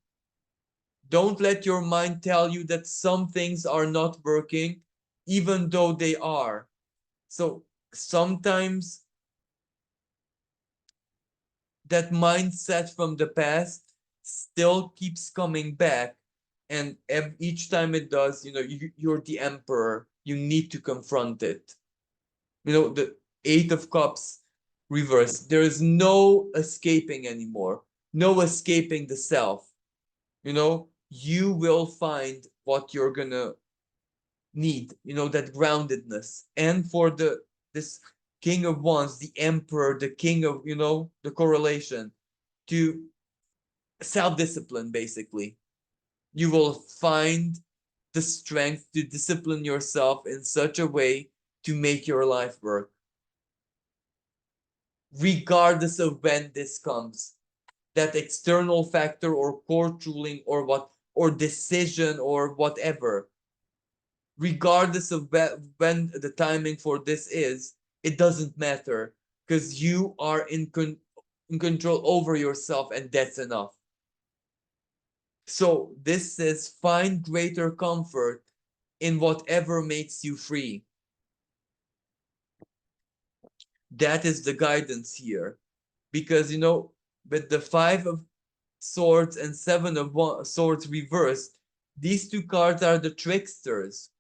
Don't let your mind tell you that some things are not working, even though they are. So sometimes that mindset from the past still keeps coming back. And each time it does, you're the emperor. You need to confront it. The Eight of Cups reverse. There is no escaping anymore. No escaping the self. You will find what you're gonna need, that groundedness. And for this King of Wands, the Emperor, the King of, the correlation to self-discipline, basically. You will find the strength to discipline yourself in such a way to make your life work, regardless of when this comes. That external factor or court ruling or what or decision or whatever, regardless of when the timing for this is, it doesn't matter because you are in control over yourself, and that's enough. So this says find greater comfort in whatever makes you free. That is the guidance here. Because, with the Five of Swords and Seven of Swords reversed, these two cards are the tricksters.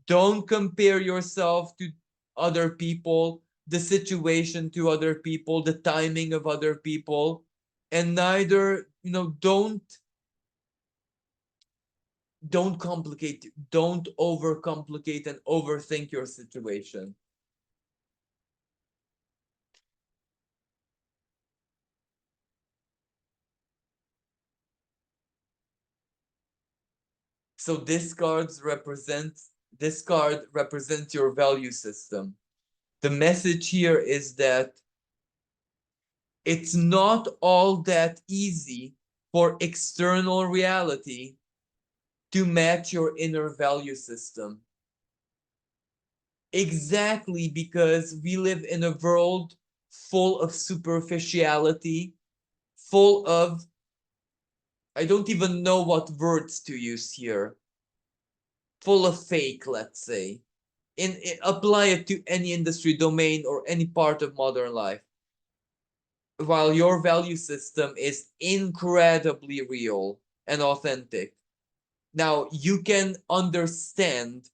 Don't compare yourself to other people, the situation to other people, the timing of other people, and neither, don't complicate, don't overcomplicate and overthink your situation. So this card represents your value system. The message here is that it's not all that easy for external reality to match your inner value system. Exactly, because we live in a world full of superficiality, full of, I don't even know what words to use here, full of fake, let's say. Apply it to any industry, domain, or any part of modern life. While your value system is incredibly real and authentic. Now, you can understand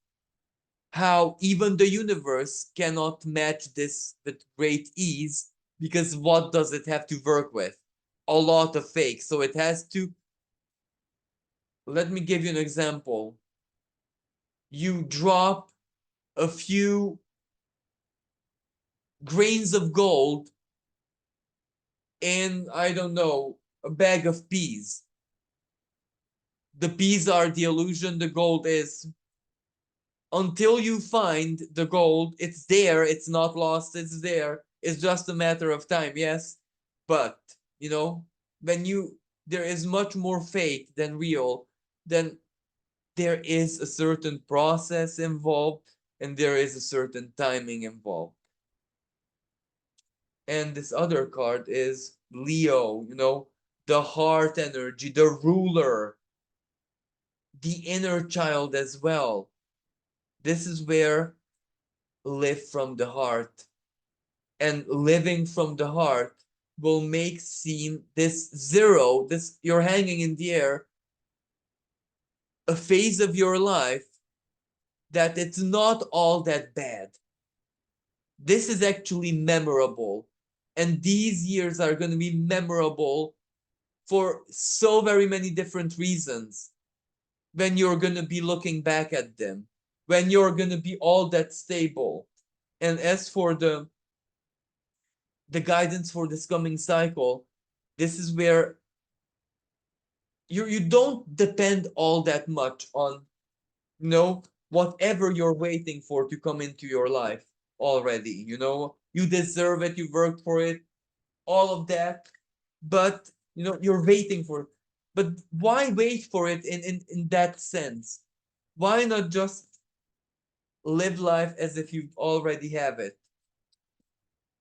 how even the universe cannot match this with great ease, because what does it have to work with? A lot of fake. So it has to. Let me give you an example. You drop a few grains of gold in, I don't know, a bag of peas. The peas are the illusion, the gold is. Until you find the gold, it's there, it's not lost, it's there. It's just a matter of time, yes. But, when there is much more fake than real, then there is a certain process involved and there is a certain timing involved. And this other card is Leo, the heart energy, the ruler, the inner child as well. This is where live from the heart. And living from the heart will make seem this zero, this you're hanging in the air, a phase of your life that it's not all that bad. This is actually memorable. And these years are going to be memorable for so very many different reasons when you're going to be looking back at them, when you're going to be all that stable. And as for the guidance for this coming cycle, this is where you don't depend all that much on whatever you're waiting for to come into your life already. You deserve it, you worked for it, all of that, but you're waiting for it. But why wait for it in that sense? Why not just live life as if you already have it?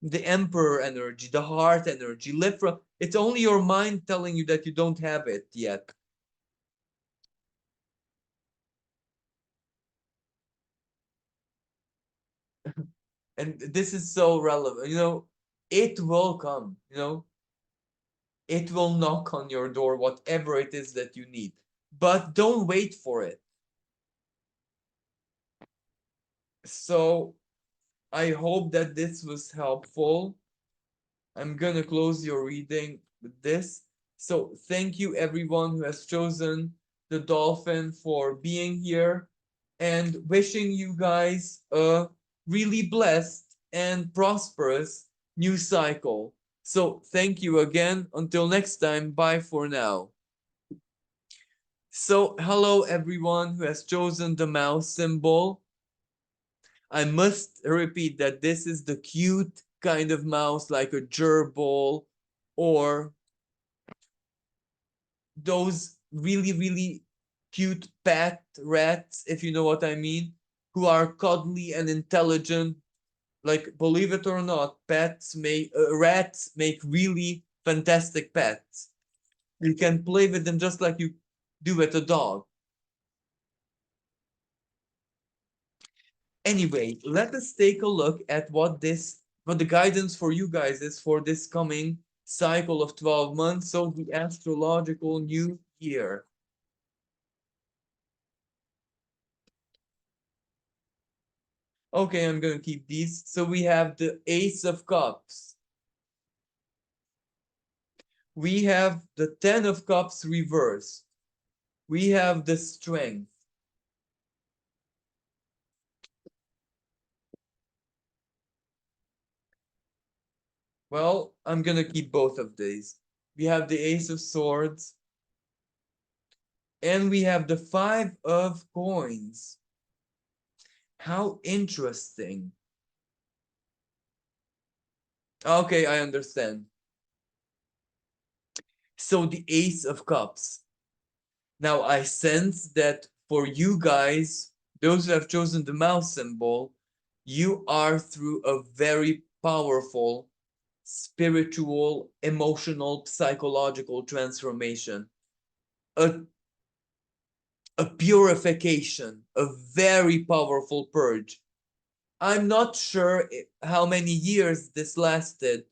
The emperor energy, the heart energy, live from It's only your mind telling you that you don't have it yet. And this is so relevant. It will come, it will knock on your door, whatever it is that you need. But don't wait for it. So I hope that this was helpful. I'm gonna close your reading with this. So thank you everyone who has chosen the Dolphin for being here, and wishing you guys a really blessed and prosperous new cycle. So thank you again. Until next time, bye for now. So hello everyone who has chosen the mouse symbol. I must repeat that this is the cute kind of mouse, like a gerbil, or those really, really cute pet rats, if you know what I mean, who are cuddly and intelligent. Like, believe it or not, rats make really fantastic pets. You can play with them just like you do with a dog. Anyway, let us take a look at what the guidance for you guys is for this coming cycle of 12 months, so the astrological new year. Okay, I'm gonna keep these. So we have the Ace of Cups. We have the Ten of Cups reversed. We have the Strength. Well, I'm gonna keep both of these. We have the Ace of Swords. And we have the Five of Coins. How interesting. Okay, I understand. So the Ace of Cups. Now I sense that for you guys, those who have chosen the mouse symbol, you are through a very powerful spiritual, emotional, psychological transformation. A, a purification, a very powerful purge. I'm not sure how many years this lasted,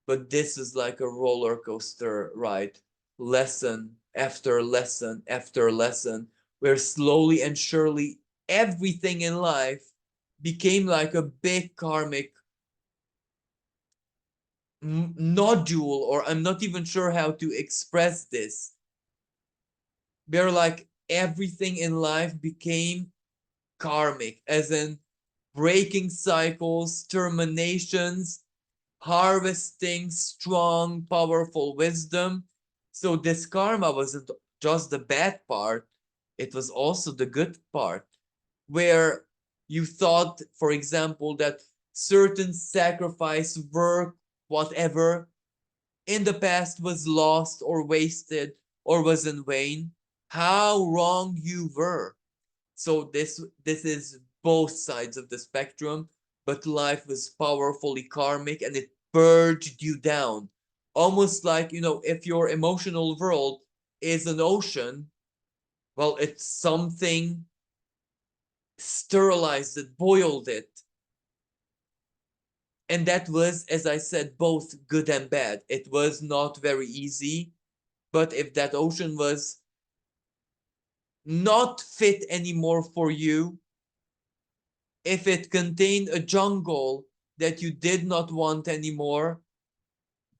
but this is like a roller coaster ride. Lesson after lesson after lesson, where slowly and surely everything in life became like a big karmic nodule, or I'm not even sure how to express this. Where like everything in life became karmic, as in breaking cycles, terminations, harvesting strong, powerful wisdom. So this karma wasn't just the bad part, it was also the good part, where you thought, for example, that certain sacrifice, work, whatever, in the past was lost or wasted or was in vain. How wrong you were. So this is both sides of the spectrum, but life was powerfully karmic and it purged you down. Almost like, if your emotional world is an ocean, well, it's something sterilized it, boiled it. And that was, as I said, both good and bad. It was not very easy, but if that ocean was not fit anymore for you, if it contained a jungle that you did not want anymore,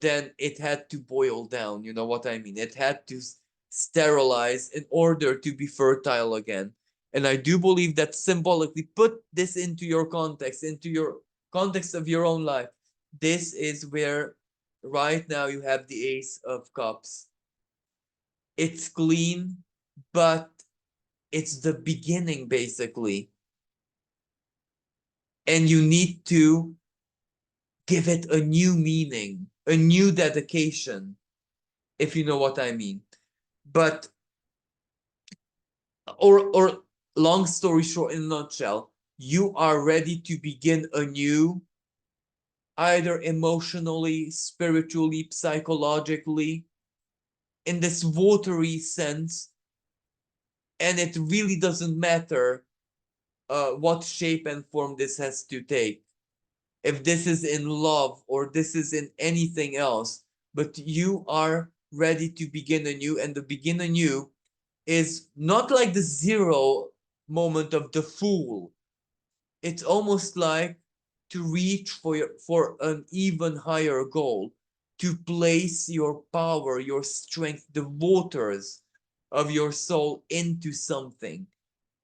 then it had to boil down. You know what I mean? It had to sterilize in order to be fertile again. And I do believe that symbolically, put this into your context, into your context of your own life. This is where right now you have the Ace of Cups. It's clean, but it's the beginning basically. And you need to give it a new meaning, a new dedication, if you know what I mean. But or long story short, in a nutshell, you are ready to begin anew either emotionally, spiritually, psychologically, in this watery sense, and it really doesn't matter what shape and form this has to take. If this is in love or this is in anything else, but you are ready to begin anew, and the begin anew is not like the zero moment of the fool. It's almost like to reach for an even higher goal, to place your power, your strength, the waters of your soul into something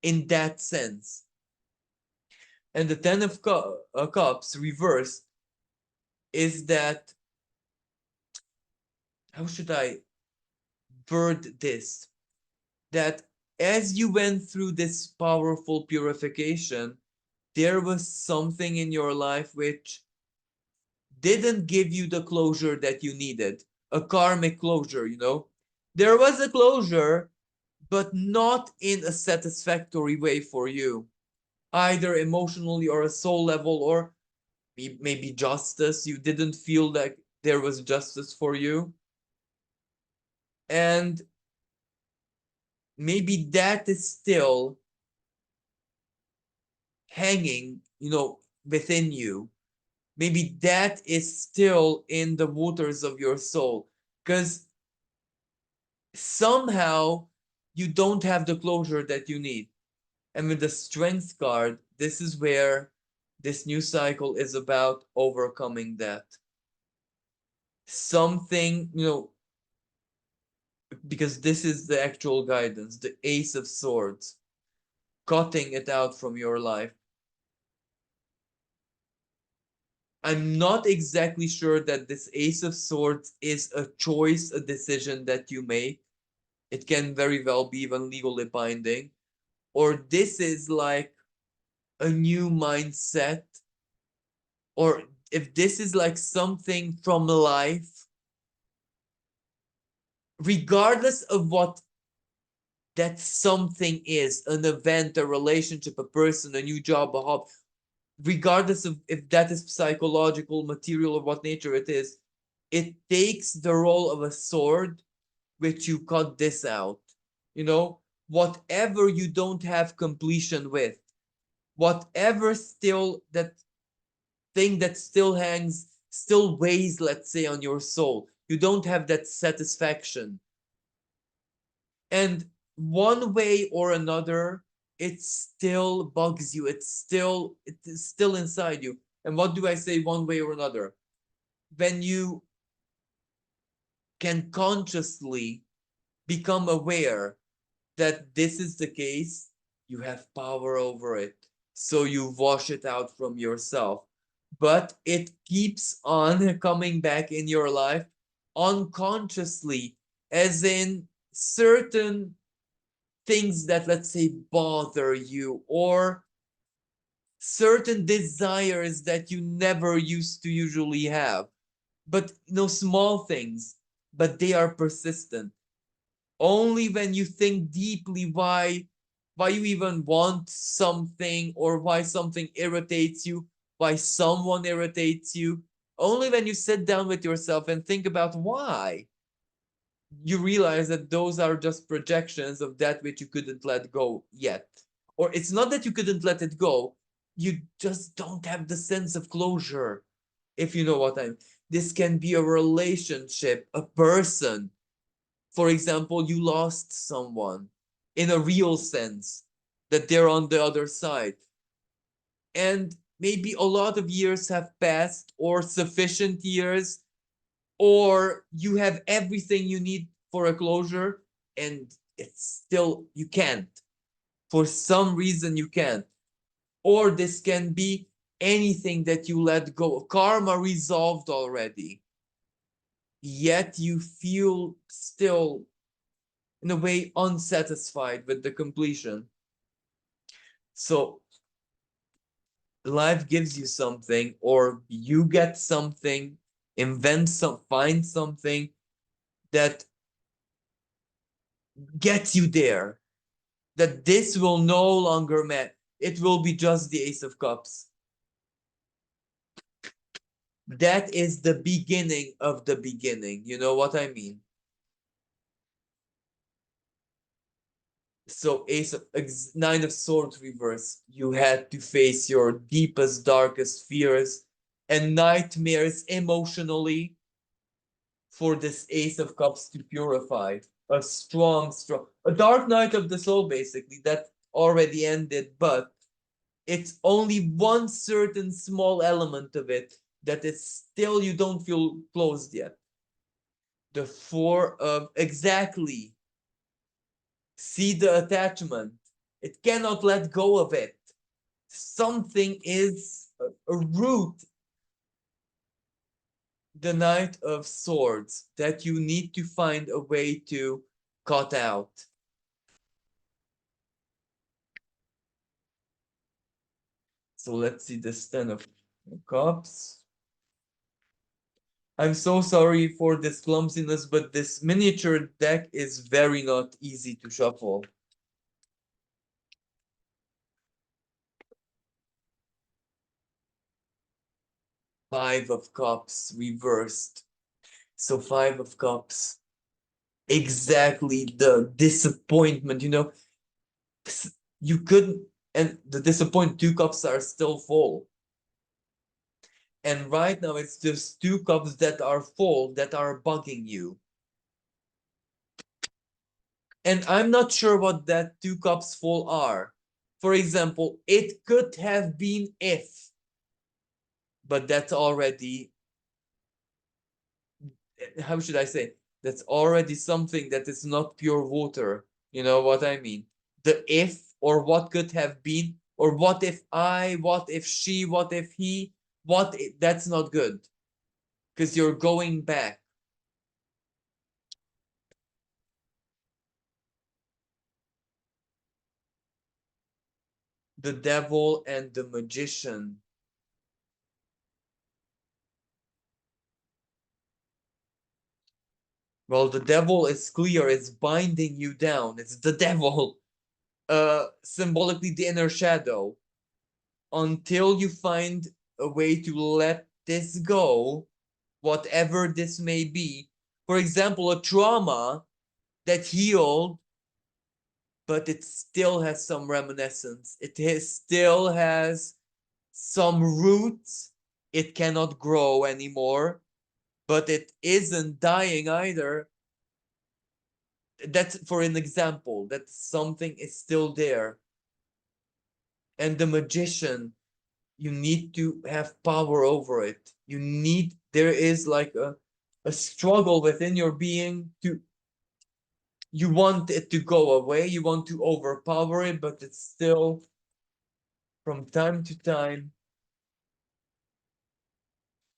in that sense. And the Ten of Cups reversed is that, how should I word this? That as you went through this powerful purification, there was something in your life which didn't give you the closure that you needed. A karmic closure, you know? There was a closure, but not in a satisfactory way for you, either emotionally or a soul level, or maybe justice. You didn't feel like there was justice for you. And maybe that is still hanging, within you. Maybe that is still in the waters of your soul. Because somehow you don't have the closure that you need. And with the strength card, this is where this new cycle is about overcoming that. Something, because this is the actual guidance, the Ace of Swords, cutting it out from your life. I'm not exactly sure that this Ace of Swords is a choice, a decision that you make. It can very well be even legally binding. Or this is like a new mindset. Or if this is like something from life, regardless of what that something is, an event, a relationship, a person, a new job, a hobby, regardless of if that is psychological, material, or what nature it is, it takes the role of a sword which you cut this out. You know, whatever you don't have completion with, whatever still that thing that still hangs, still weighs, let's say, on your soul, you don't have that satisfaction. And one way or another, it still bugs you. It is still inside you. And what do I say one way or another? When you can consciously become aware that this is the case, you have power over it. So you wash it out from yourself. But it keeps on coming back in your life unconsciously, as in certain things that, let's say, bother you, or certain desires that you never used to usually have. But small things, but they are persistent. Only when you think deeply why you even want something, or why something irritates you, why someone irritates you, only when you sit down with yourself and think about why, you realize that those are just projections of that which you couldn't let go yet. Or it's not that you couldn't let it go, you just don't have the sense of closure, if you know what I mean. This can be a relationship, a person. For example, you lost someone in a real sense, that they're on the other side. And maybe a lot of years have passed, or sufficient years, or you have everything you need for a closure, and it's still, you can't. For some reason, you can't. Or this can be anything that you let go, karma resolved already, yet you feel still, in a way, unsatisfied with the completion. So life gives you something, or you get something, find something that gets you there, that this will no longer matter. It will be just the Ace of Cups. That is the beginning of the beginning. You know what I mean? So Nine of Swords reverse, you had to face your deepest, darkest fears and nightmares emotionally for this Ace of Cups to purify. A a dark night of the soul, basically, that already ended, but it's only one certain small element of it that is still you don't feel closed yet. The Four of exactly. See the attachment. It cannot let go of it. Something is a root. The Knight of Swords that you need to find a way to cut out. So let's see this Ten of Cups. I'm so sorry for this clumsiness, but this miniature deck is very not easy to shuffle. Five of Cups reversed. So Five of Cups. Exactly the disappointment, you couldn't, and the disappointment, two cups are still full. And right now it's just two cups that are full that are bugging you. And I'm not sure what that two cups full are. For example, it could have been if, but that's already, how should I say? That's already something that is not pure water. You know what I mean? The if or what could have been, or what if I, what if she, what if he, that's not good because you're going back. The devil and the magician. Well, the devil is clear, it's binding you down. It's the devil. Symbolically the inner shadow. Until you find a way to let this go, whatever this may be. For example, a trauma that healed, but it still has some reminiscence. Still has some roots. It cannot grow anymore, but it isn't dying either. That's for an example that something is still there. And the magician, you need to have power over it. There is like a struggle within your being to, you want it to go away, you want to overpower it, but it's still from time to time.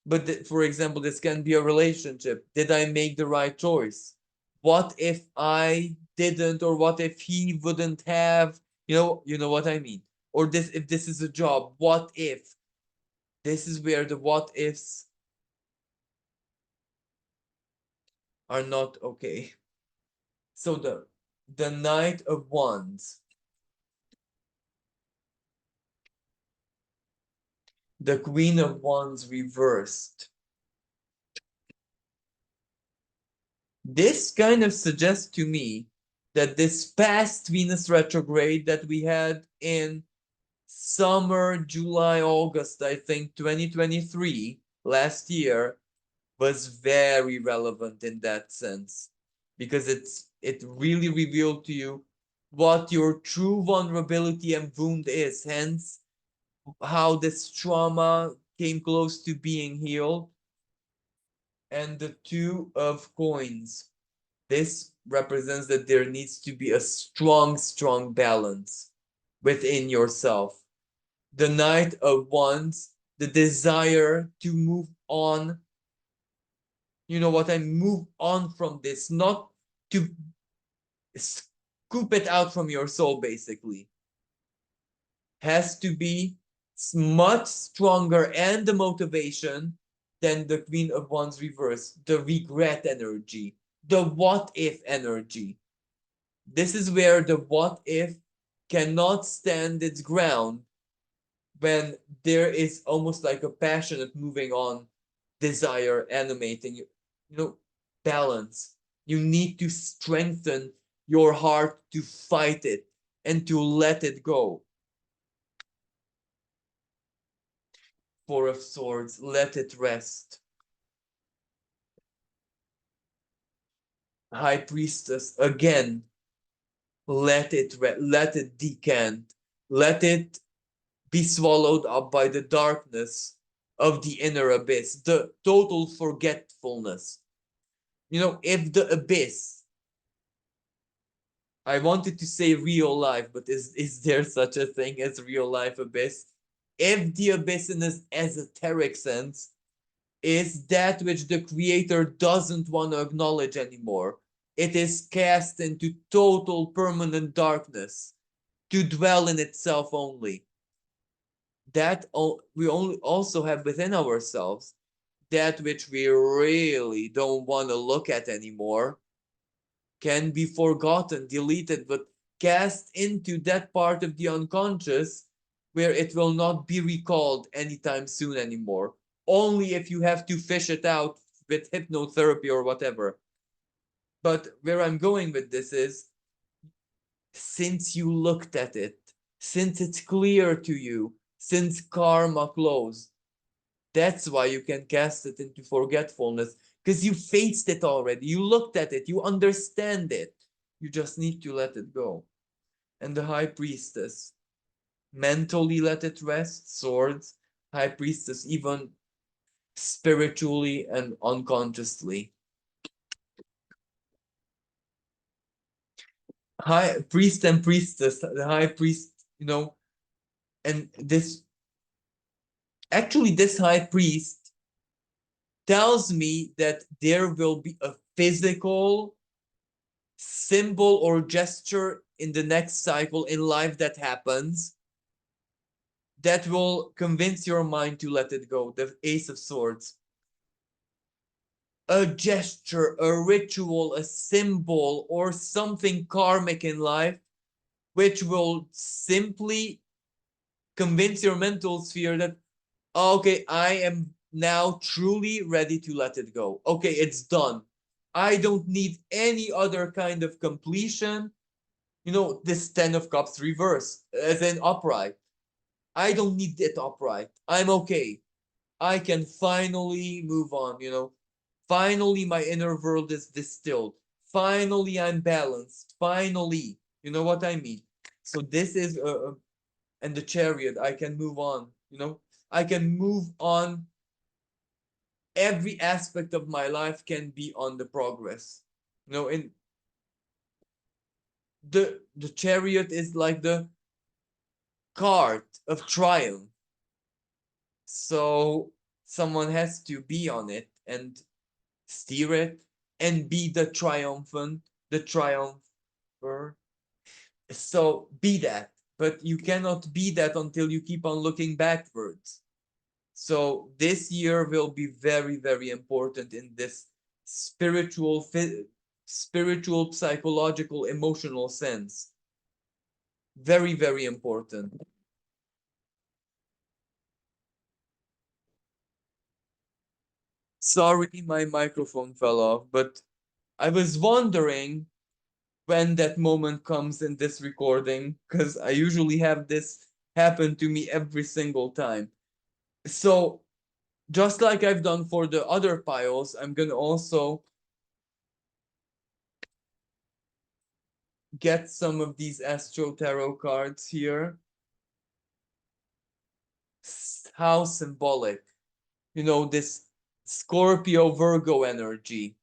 But for example, this can be a relationship. Did I make the right choice? What if I didn't, or what if he wouldn't have? You know what I mean. Or this, if this is a job, what if? This is where the what ifs are not okay. So the Knight of Wands, the Queen of Wands reversed. This kind of suggests to me that this past Venus retrograde that we had in summer, July, August, I think 2023, last year, was very relevant in that sense, because it really revealed to you what your true vulnerability and wound is, hence how this trauma came close to being healed. And the Two of Coins, this represents that there needs to be a strong balance within yourself. The Knight of Wands, the desire to move on. You know what I move on from this, not to scoop it out from your soul, basically. Has to be much stronger, and the motivation than the Queen of Wands reverse, the regret energy, the what if energy. This is where the what if cannot stand its ground when there is almost like a passionate moving on. desire animating you. You know, balance. You need to strengthen your heart to fight it and to let it go. Four of Swords, let it rest. High Priestess, again, let it decant, let it be swallowed up by the darkness of the inner abyss, the total forgetfulness. You know, if the abyss, I wanted to say real life, but is there such a thing as real life abyss? If the abyss in this esoteric sense is that which the creator doesn't want to acknowledge anymore, it is cast into total permanent darkness to dwell in itself only. That we only also have within ourselves that which we really don't want to look at anymore can be forgotten, deleted, but cast into that part of the unconscious where it will not be recalled anytime soon anymore. Only if you have to fish it out with hypnotherapy or whatever. But where I'm going with this is, since you looked at it, since it's clear to you, since karma closed, that's why you can cast it into forgetfulness, because you faced it already. You looked at it, you understand it. You just need to let it go. And the High Priestess, mentally let it rest, swords. High Priestess, even spiritually and unconsciously. High Priest and Priestess, the High Priest, you know, and this actually, this High Priest tells me that there will be a physical symbol or gesture in the next cycle in life that happens that will convince your mind to let it go. The Ace of Swords. A gesture, a ritual, a symbol, or something karmic in life which will simply convince your mental sphere that, okay, I am now truly ready to let it go. Okay, it's done. I don't need any other kind of completion. You know, this 10 of Cups reverse, as in upright. I don't need it upright. I'm okay. I can finally move on, you know. Finally, my inner world is distilled. Finally, I'm balanced. Finally, you know what I mean? So this is, and the Chariot, I can move on, you know. I can move on. Every aspect of my life can be on the progress. You know, in the Chariot is like the cart of triumph. So someone has to be on it and steer it and be the triumphant, the triumpher. So be that, but you cannot be that until you keep on looking backwards. So this year will be very, very important in this spiritual, spiritual, psychological, emotional sense. Very, very important. Sorry, my microphone fell off, but I was wondering when that moment comes in this recording, because I usually have this happen to me every single time. So, just like I've done for the other piles, I'm gonna also get some of these Astro Tarot cards here. How symbolic. You know, this Scorpio Virgo energy,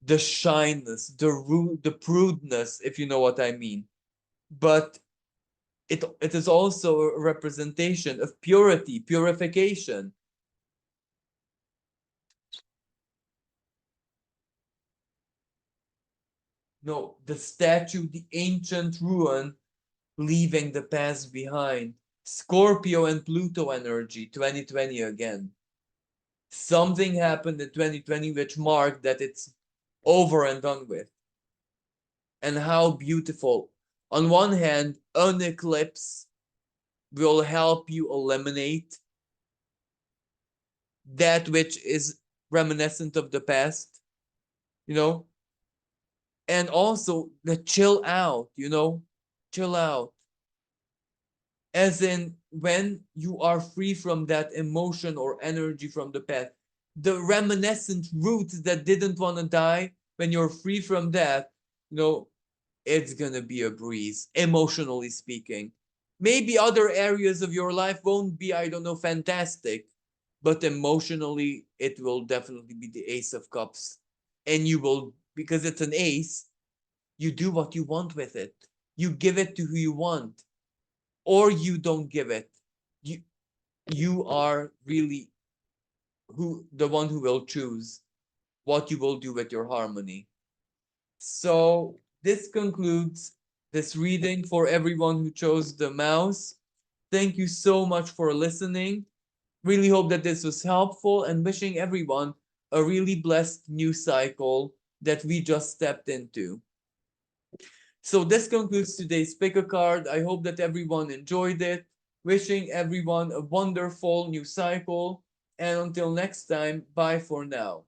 the shyness, the prudeness, if you know what I mean. But it is also a representation of purity, purification. No, the statue, the ancient ruin, leaving the past behind. Scorpio and Pluto energy, 2020 again. Something happened in 2020 which marked that it's over and done with. And how beautiful. On one hand, an eclipse will help you eliminate that which is reminiscent of the past, you know, and also the chill out, chill out, as in when you are free from that emotion or energy from the past, the reminiscent roots that didn't want to die, when you're free from that, you know, it's gonna be a breeze, emotionally speaking. Maybe other areas of your life won't be, I don't know, fantastic, but emotionally, it will definitely be the Ace of Cups. And you will, because it's an ace, you do what you want with it. You give it to who you want, or you don't give it. You you are really the one who will choose what you will do with your harmony. So this concludes this reading for everyone who chose the mouse. Thank you so much for listening. Really hope that this was helpful, and wishing everyone a really blessed new cycle that we just stepped into. So this concludes today's pick a card. I hope that everyone enjoyed it. Wishing everyone a wonderful new cycle. And until next time, bye for now.